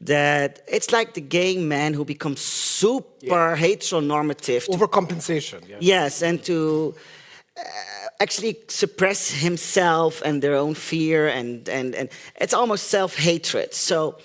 that it's like the gay man who becomes super heteronormative. Overcompensation. Yeah. Yes, and to actually suppress himself and their own fear, and it's almost self-hatred. So,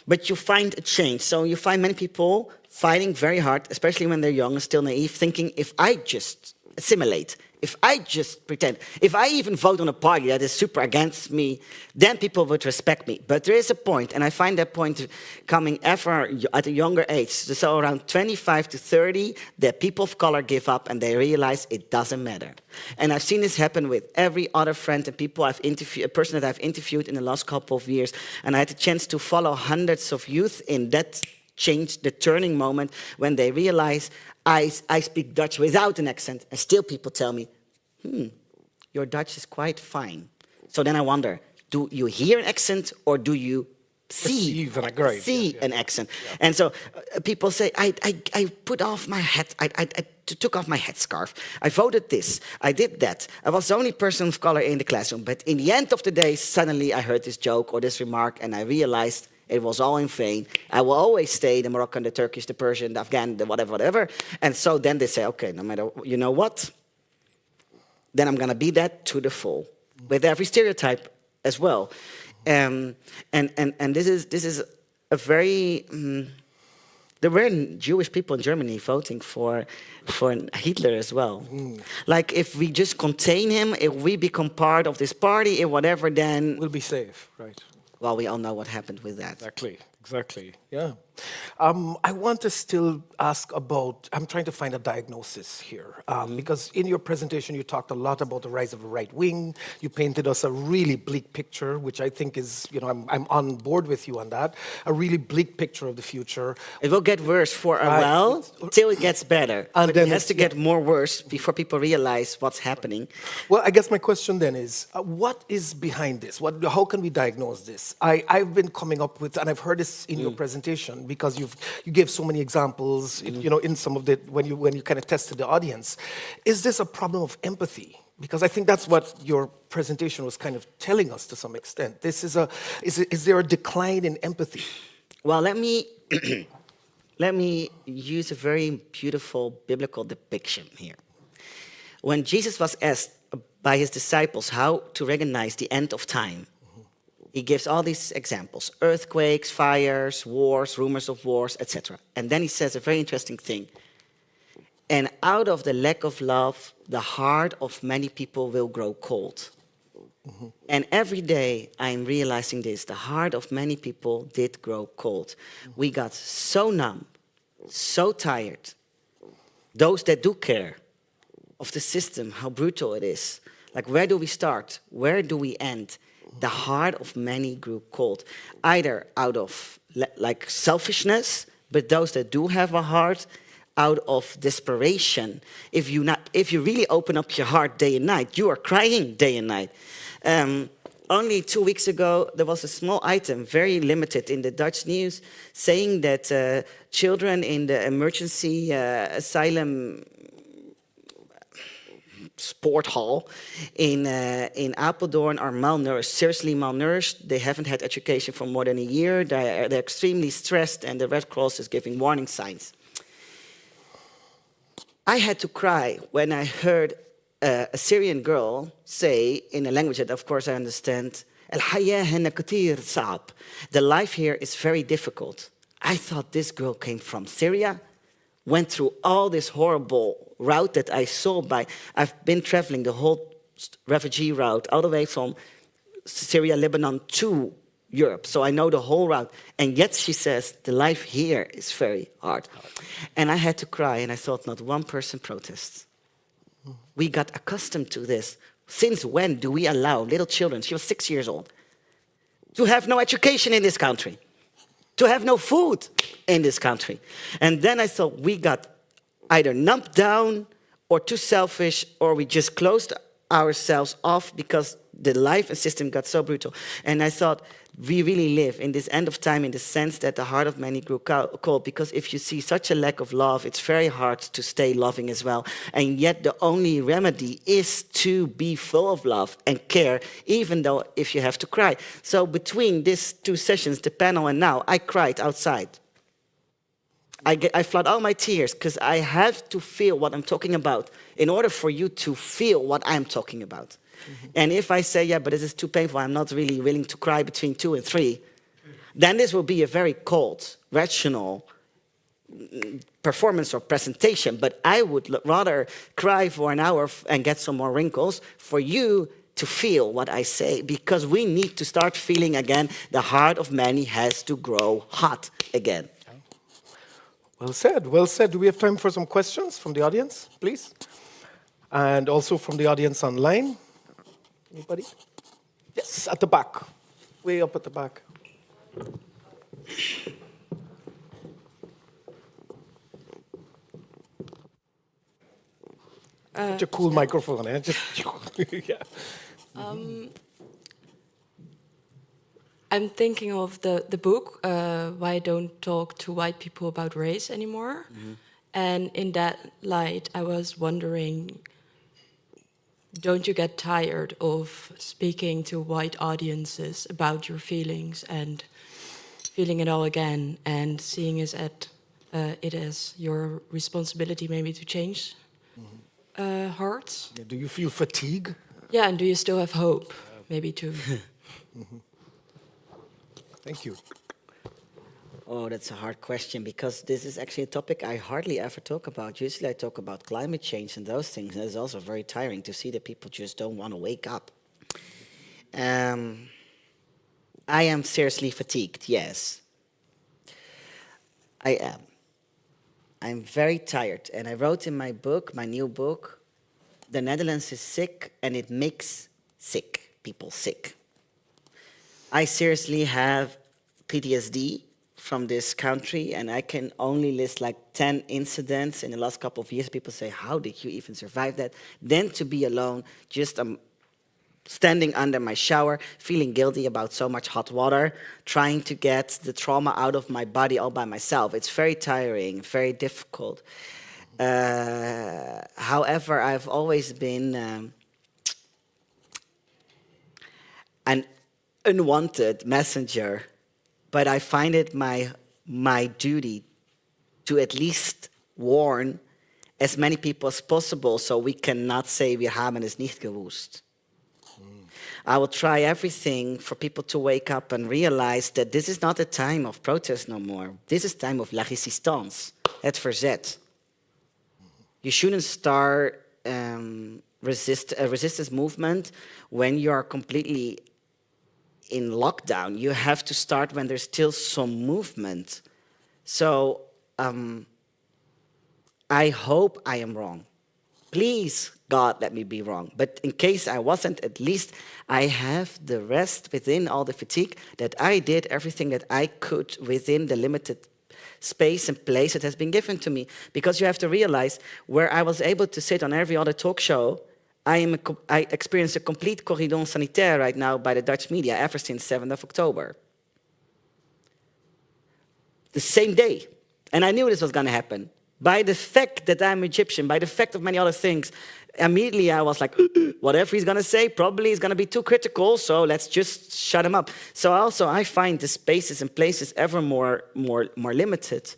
but you find a change. So you find many people fighting very hard, especially when they're young and still naive, thinking if I just assimilate, if I just pretend, if I even vote on a party that is super against me, then people would respect me. But there is a point, and I find that point coming ever at a younger age, so around 25 to 30, that people of color give up and they realize it doesn't matter. And I've seen this happen with every other friend and people I've interviewed, a person that I've interviewed in the last couple of years, and I had the chance to follow hundreds of youth in that change, the turning moment when they realize I speak Dutch without an accent, and still people tell me, your Dutch is quite fine. So then I wonder, do you hear an accent or do you see an accent? Yeah. And so people say, I put off my hat, I took off my headscarf. I voted this, I did that. I was the only person of color in the classroom. But in the end of the day, suddenly I heard this joke or this remark and I realized it was all in vain. I will always stay the Moroccan, the Turkish, the Persian, the Afghan, the whatever. And so then they say, okay, no matter, you know what? Then I'm going to be that to the full, with every stereotype as well. And this is a very... there were Jewish people in Germany voting for Hitler as well. Like, if we just contain him, if we become part of this party, or whatever, then... We'll be safe, right? Well, we all know what happened with that. Exactly. Exactly, yeah. I want to still ask about, I'm trying to find a diagnosis here, because in your presentation you talked a lot about the rise of the right wing. You painted us a really bleak picture, which I think is, I'm on board with you on that, a really bleak picture of the future. It will get worse for a Right. while till it gets better. And But then it has to get more worse before people realize what's happening. Well, I guess my question then is, what is behind this? How can we diagnose this? I've been coming up with, and I've heard this in your presentation because you gave so many examples, in some of the when you kind of tested the audience. Is this a problem of empathy? Because I think that's what your presentation was kind of telling us to some extent. Is there a decline in empathy? Well, let me use a very beautiful biblical depiction here. When Jesus was asked by his disciples how to recognize the end of time, he gives all these examples: earthquakes, fires, wars, rumors of wars, etc. And then he says a very interesting thing. And out of the lack of love, the heart of many people will grow cold. And every day I'm realizing this: the heart of many people did grow cold. We got so numb, so tired. Those that do care of the system, how brutal it is. Like, where do we start? Where do we end? The heart of many grew cold, either out of like selfishness, but those that do have a heart, out of desperation. If you really open up your heart day and night, you are crying day and night. Only 2 weeks ago, there was a small item, very limited, in the Dutch news, saying that children in the emergency asylum sport hall in Apeldoorn are malnourished, seriously malnourished. They haven't had education for more than a year. They're extremely stressed, and the Red Cross is giving warning signs. I had to cry when I heard a Syrian girl say, in a language that of course I understand, "الحياة هنا كتير صعب." The life here is very difficult. I thought this girl came from Syria, went through all this horrible route that I saw I've been traveling the whole refugee route all the way from Syria, Lebanon to Europe. So I know the whole route. And yet she says, the life here is very hard. And I had to cry, and I thought, not one person protests. We got accustomed to this. Since when do we allow little children, she was 6 years old, to have no education in this country, to have no food in this country? And then I thought, we got either numbed down or too selfish, or we just closed ourselves off because the life and system got so brutal. And I thought, we really live in this end of time in the sense that the heart of many grew cold, because if you see such a lack of love, it's very hard to stay loving as well. And yet the only remedy is to be full of love and care, even though if you have to cry. So between these two sessions, the panel and now, I cried outside. I flood all my tears because I have to feel what I'm talking about in order for you to feel what I'm talking about. And if I say, yeah, but this is too painful, I'm not really willing to cry between 2 and 3, then this will be a very cold, rational performance or presentation. But I would rather cry for an hour and get some more wrinkles for you to feel what I say, because we need to start feeling again. The heart of many has to grow hot again. Well said, well said. Do we have time for some questions from the audience, please? And also from the audience online. Anybody? Yes, at the back. Way up at the back. Such a cool microphone, eh? Just, yeah. I'm thinking of the book, Why Don't Talk to White People About Race Anymore. And in that light, I was wondering, don't you get tired of speaking to white audiences about your feelings and feeling it all again and seeing it as your responsibility maybe to change hearts? Yeah, do you feel fatigue? Yeah, and do you still have hope maybe to... Thank you. Oh, that's a hard question, because this is actually a topic I hardly ever talk about. Usually I talk about climate change and those things, and it's also very tiring to see that people just don't want to wake up. I am seriously fatigued, yes. I am. I'm very tired. And I wrote in my book, my new book, the Netherlands is sick and it makes people sick. I seriously have PTSD from this country, and I can only list like 10 incidents in the last couple of years. People say, how did you even survive that? Then to be alone, just standing under my shower, feeling guilty about so much hot water, trying to get the trauma out of my body all by myself. It's very tiring, very difficult. However, I've always been an unwanted messenger, but I find it my duty to at least warn as many people as possible so we cannot say wir haben es nicht gewusst. I will try everything for people to wake up and realize that this is not a time of protest no more. This is time of la résistance, het verzet. You shouldn't start a resistance movement when you are completely in lockdown. You have to start when there's still some movement. So I hope I am wrong. Please, God, let me be wrong. But in case I wasn't, at least I have the rest within all the fatigue that I did everything that I could within the limited space and place that has been given to me. Because you have to realize, where I was able to sit on every other talk show, I experienced a complete cordon sanitaire right now by the Dutch media ever since 7th of October. The same day. And I knew this was going to happen. By the fact that I'm Egyptian, by the fact of many other things, immediately I was like, whatever he's going to say, probably is going to be too critical, so let's just shut him up. So also I find the spaces and places ever more limited.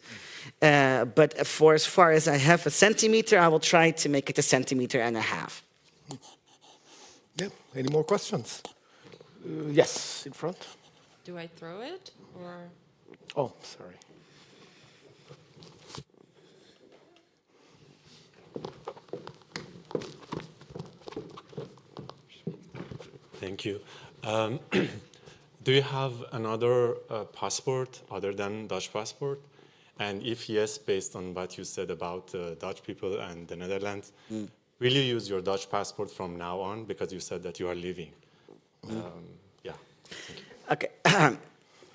But for as far as I have a centimeter, I will try to make it 1.5 centimeters. Yeah. Any more questions? Yes, in front. Do I throw it or? Oh, sorry. Thank you. Do you have another passport other than Dutch passport? And if yes, based on what you said about Dutch people and the Netherlands, will you use your Dutch passport from now on? Because you said that you are leaving. Yeah. Okay.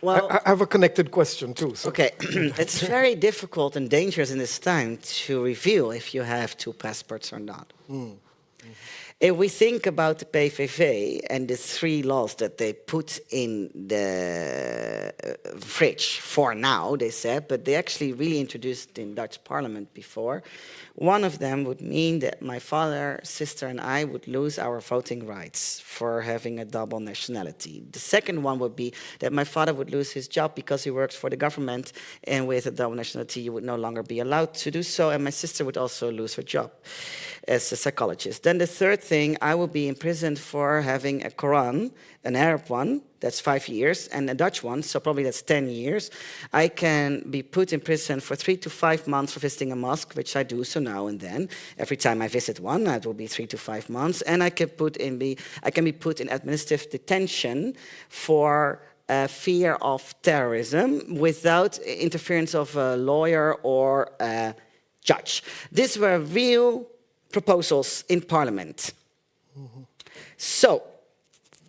Well, I have a connected question too. So. okay. It's very difficult and dangerous in this time to reveal if you have 2 passports or not. If we think about the PVV and the 3 laws that they put in the fridge for now, they said, but they actually really introduced in Dutch parliament before. One of them would mean that my father, sister, and I would lose our voting rights for having a double nationality. The second one would be that my father would lose his job because he works for the government, and with a double nationality, you would no longer be allowed to do so, and my sister would also lose her job as a psychologist. Then the third thing, I will be imprisoned for having a Quran, an Arab one, that's 5 years, and a Dutch one, so probably that's 10 years. I can be put in prison for 3 to 5 months for visiting a mosque, which I do so now and then. Every time I visit one, that will be 3 to 5 months, and I can be put in administrative detention for fear of terrorism without interference of a lawyer or a judge. These were real proposals in parliament. So,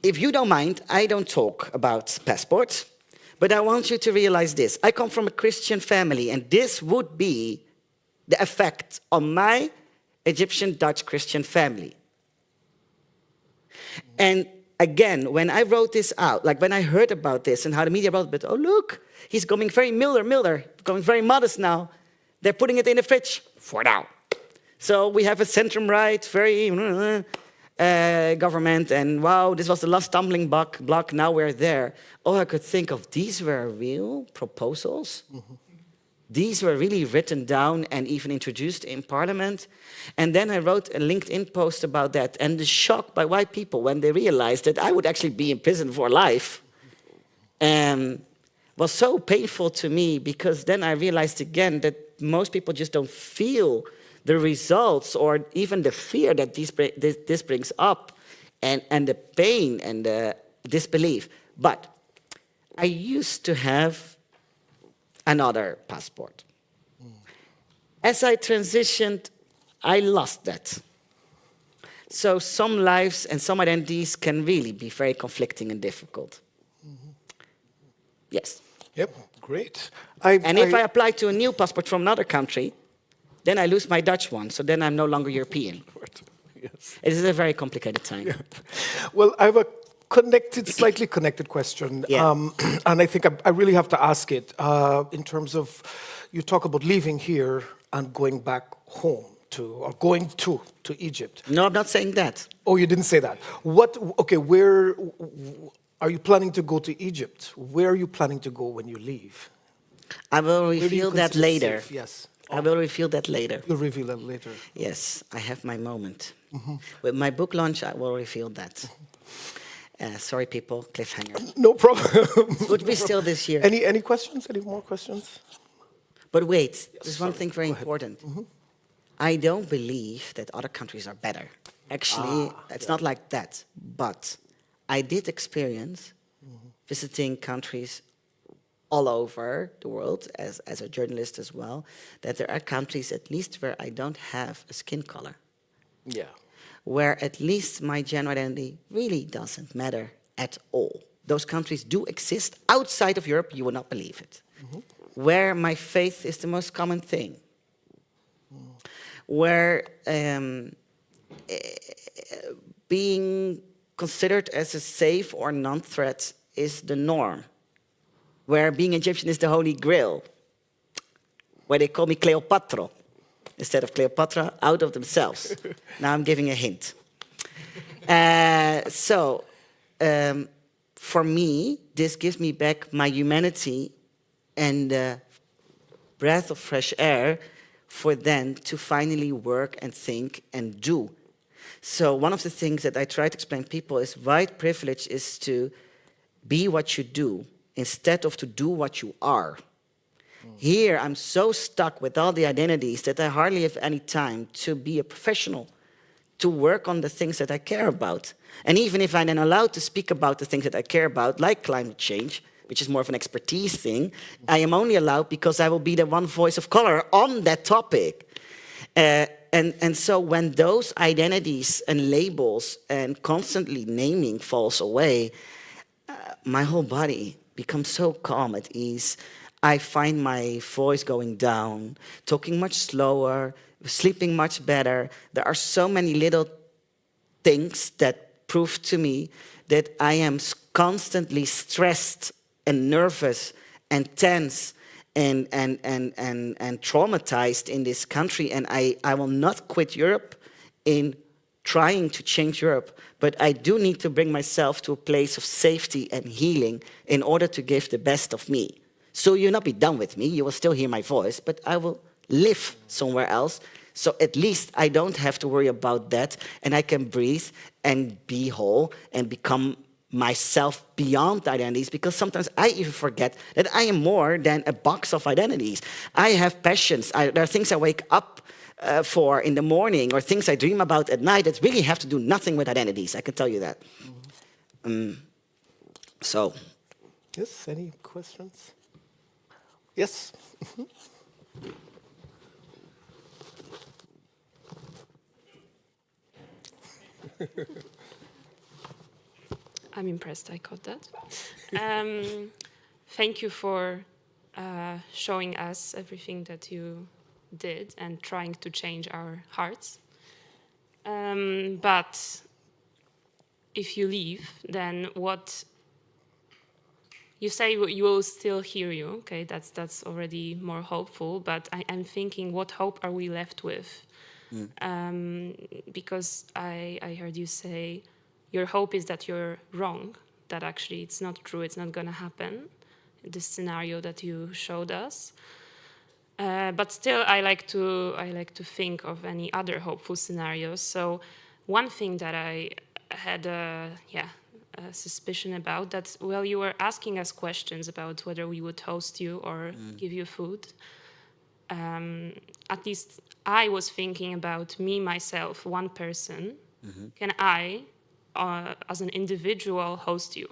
if you don't mind, I don't talk about passports, but I want you to realize this. I come from a Christian family, and this would be the effect on my Egyptian Dutch Christian family. And again, when I wrote this out, like when I heard about this and how the media wrote it, oh look, he's going very Miller, going very modest now. They're putting it in the fridge for now. So we have a centrum-right, very government, and wow, this was the last stumbling block, now we're there. All I could think of, these were real proposals. These were really written down and even introduced in parliament. And then I wrote a LinkedIn post about that, and the shock by white people when they realized that I would actually be in prison for life was so painful to me, because then I realized again that most people just don't feel the results or even the fear that this brings up, and the pain and the disbelief. But I used to have another passport. As I transitioned, I lost that. So some lives and some identities can really be very conflicting and difficult. Yes. Yep, great. And if I apply to a new passport from another country, then I lose my Dutch one, so then I'm no longer European. Yes. It is a very complicated time. Yeah. Well, I have a slightly connected question. Yeah. And I think I really have to ask it in terms of, you talk about leaving here and going back home or going to Egypt. No, I'm not saying that. Oh, you didn't say that. Okay, where are you planning to go to Egypt? Where are you planning to go when you leave? I will Where do you reveal that consider later. safe? Yes. I will reveal that later. You'll reveal that later. Yes, I have my moment. With my book launch, I will reveal that. Sorry, people, cliffhanger. No problem. Would be still this year. Any questions? Any more questions? But wait, there's one thing very important. I don't believe that other countries are better. Actually, it's not like that. But I did experience visiting countries all over the world, as a journalist as well, that there are countries, at least where I don't have a skin color. Yeah. Where at least my gender identity really doesn't matter at all. Those countries do exist outside of Europe, you will not believe it. Where my faith is the most common thing. Where being considered as a safe or non-threat is the norm. Where being Egyptian is the holy grail. Where they call me Cleopatra instead of Cleopatra, out of themselves. Now I'm giving a hint. For me, this gives me back my humanity and the breath of fresh air for then to finally work and think and do. So one of the things that I try to explain to people is white privilege is to be what you do instead of to do what you are. Here, I'm so stuck with all the identities that I hardly have any time to be a professional, to work on the things that I care about. And even if I'm then allowed to speak about the things that I care about, like climate change, which is more of an expertise thing, I am only allowed because I will be the one voice of color on that topic. And so when those identities and labels and constantly naming falls away, my whole body becomes so calm at ease. I find my voice going down, talking much slower, sleeping much better. There are so many little things that prove to me that I am constantly stressed and nervous and tense and traumatized in this country. And I will not quit Europe in trying to change Europe, but I do need to bring myself to a place of safety and healing in order to give the best of me. So you'll not be done with me, you will still hear my voice, but I will live somewhere else. So at least I don't have to worry about that, and I can breathe and be whole and become myself beyond identities, because sometimes I even forget that I am more than a box of identities. I have passions, there are things I wake up for in the morning or things I dream about at night that really have to do nothing with identities, I can tell you that. So. Yes, any questions? Yes. I'm impressed I caught that. Thank you for showing us everything that you did and trying to change our hearts. But if you leave, then what? You say you will still hear you. Okay, that's already more hopeful. But I'm thinking, what hope are we left with? Because I heard you say your hope is that you're wrong, that actually it's not true, it's not going to happen, this scenario that you showed us. But still, I like to think of any other hopeful scenarios. So one thing that I had a suspicion about, that, well, you were asking us questions about whether we would host you or give you food. At least I was thinking about me, myself, one person. Can I, as an individual, host you?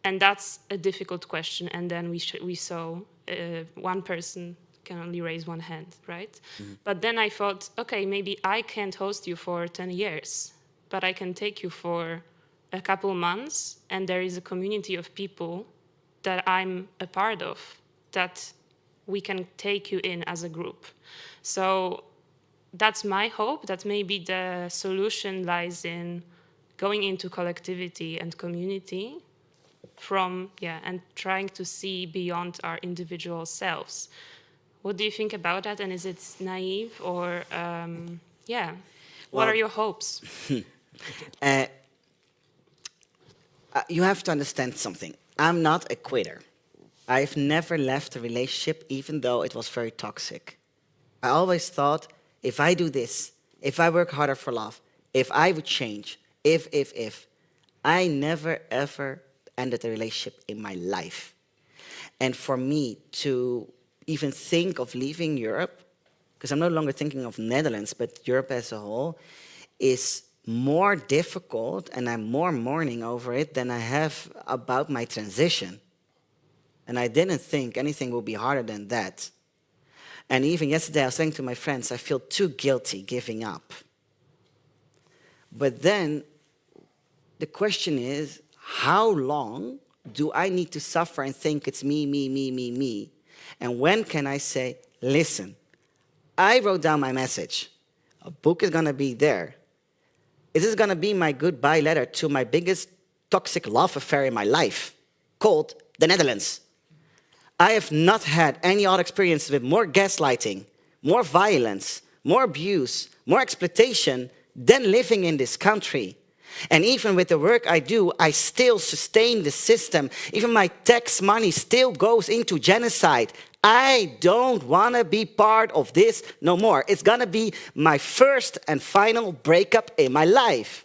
And that's a difficult question. And then we saw one person can only raise one hand, right? But then I thought, okay, maybe I can't host you for 10 years, but I can take you for a couple months, and there is a community of people that I'm a part of that we can take you in as a group. So that's my hope, that maybe the solution lies in going into collectivity and community and trying to see beyond our individual selves. What do you think about that? And is it naive or, what are your hopes? You have to understand something. I'm not a quitter. I've never left a relationship, even though it was very toxic. I always thought, if I do this, if I work harder for love, if I would change, if, I never, ever ended a relationship in my life. And for me to even think of leaving Europe, because I'm no longer thinking of Netherlands, but Europe as a whole, is more difficult, and I'm more mourning over it than I have about my transition. And I didn't think anything would be harder than that. And even yesterday I was saying to my friends, I feel too guilty giving up. But then the question is, how long do I need to suffer and think it's me, me, me, me, me? And when can I say, listen, I wrote down my message. A book is going to be there. This is going to be my goodbye letter to my biggest toxic love affair in my life, called the Netherlands. I have not had any other experience with more gaslighting, more violence, more abuse, more exploitation than living in this country. And even with the work I do, I still sustain the system. Even my tax money still goes into genocide. I don't want to be part of this no more. It's going to be my first and final breakup in my life.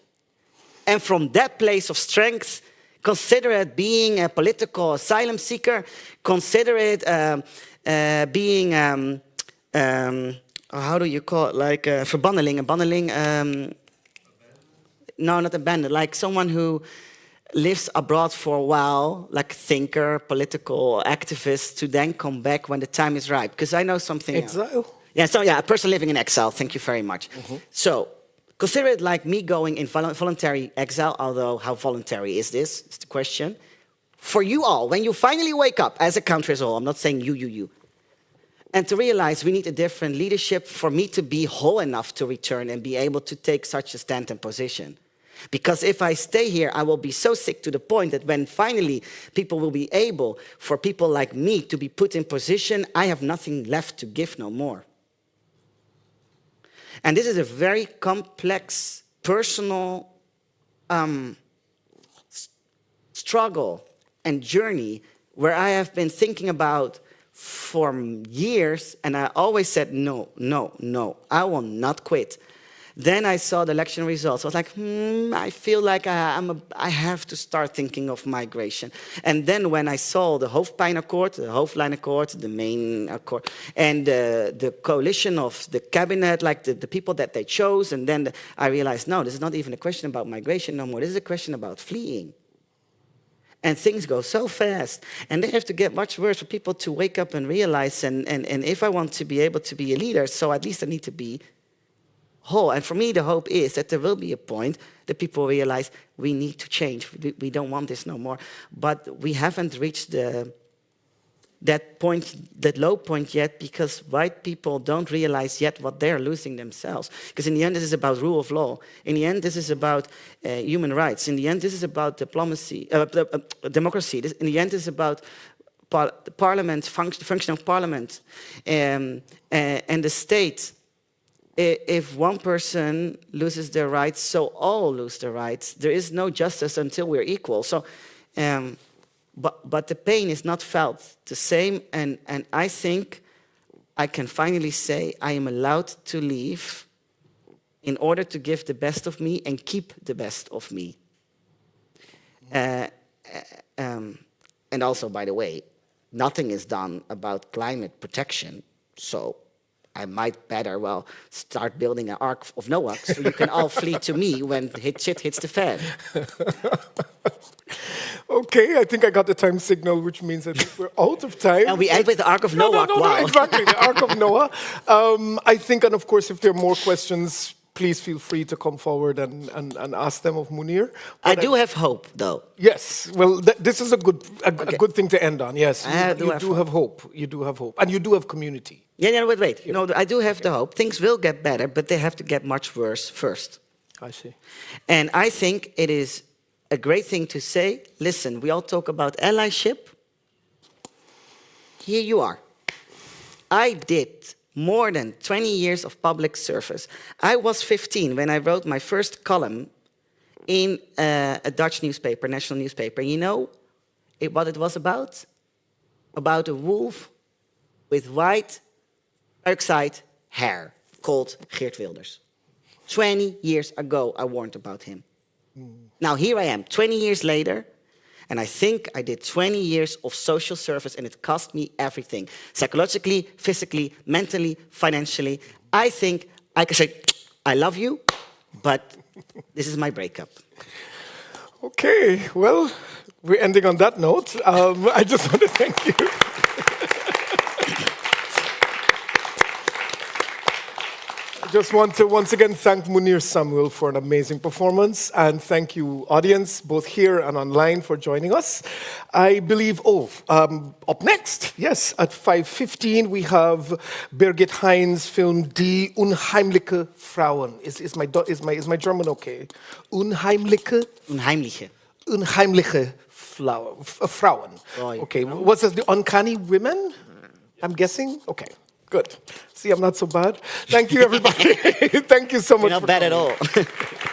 And from that place of strength, consider it being a political asylum seeker. Consider it being, how do you call it, like verbandeling, no, not abandoned, like someone who lives abroad for a while, like thinker, political activist, to then come back when the time is right. Because I know something. Exile? A person living in exile. Thank you very much. So consider it like me going in voluntary exile, although how voluntary is this? Is the question. For you all, when you finally wake up as a country as a whole, I'm not saying you. And to realize we need a different leadership for me to be whole enough to return and be able to take such a stand and position. Because if I stay here, I will be so sick to the point that when finally people will be able, for people like me to be put in position, I have nothing left to give no more. And this is a very complex, personal struggle and journey where I have been thinking about for years, and I always said, no, I will not quit. Then I saw the election results. I was like, I feel like I have to start thinking of migration. And then when I saw the Hoofdpijnakkoord, the Hoofdlijnakkoord, the main accord, and the coalition of the cabinet, like the people that they chose, and then I realized, no, this is not even a question about migration no more. This is a question about fleeing. And things go so fast. And they have to get much worse for people to wake up and realize, and if I want to be able to be a leader, so at least I need to be whole. And for me, the hope is that there will be a point that people realize we need to change. We don't want this no more. But we haven't reached that point, that low point yet, because white people don't realize yet what they're losing themselves. Because in the end, this is about rule of law. In the end, this is about human rights. In the end, this is about democracy. In the end, this is about the parliament, function of parliament, and the state. If one person loses their rights, so all lose their rights. There is no justice until we're equal. So, but the pain is not felt the same, and I think I can finally say I am allowed to leave in order to give the best of me and keep the best of me. And also, by the way, nothing is done about climate protection, so I might better, start building an Ark of Noah so you can all flee to me when shit hits the fan. Okay, I think I got the time signal, which means I think we're out of time. And we end with the Ark of Noah. No, Wow. exactly, the Ark of Noah. I think, and of course, if there are more questions, please feel free to come forward and ask them of Mounir. I But do have hope, though. Yes, well, this is a good thing to end on. Yes, I do you have do have hope. You do have hope, and you do have community. Yeah, wait. No, I do have the hope. Things will get better, but they have to get much worse first. I see. And I think it is a great thing to say, listen, we all talk about allyship. Here you are. I did more than 20 years of public service. I was 15 when I wrote my first column in a Dutch newspaper, national newspaper. You know what it was about? About a wolf with white peroxide hair called Geert Wilders. 20 years ago, I warned about him. Now here I am, 20 years later, and I think I did 20 years of social service, and it cost me everything. Psychologically, physically, mentally, financially. I think I can say, I love you, but this is my breakup. Okay, well, we're ending on that note. I just want to thank you. I just want to once again thank Mounir Samuel for an amazing performance, and thank you, audience, both here and online, for joining us. I believe, up next, yes, at 5:15, we have Birgit Hein's film Die unheimliche Frauen. Is my German okay? Unheimliche? Unheimliche. Unheimliche Frauen. Oh, Okay, what's this, the uncanny women? I'm guessing? Okay, good. See, I'm not so bad. Thank you, everybody. Thank you so much. You're not for bad at coming. all.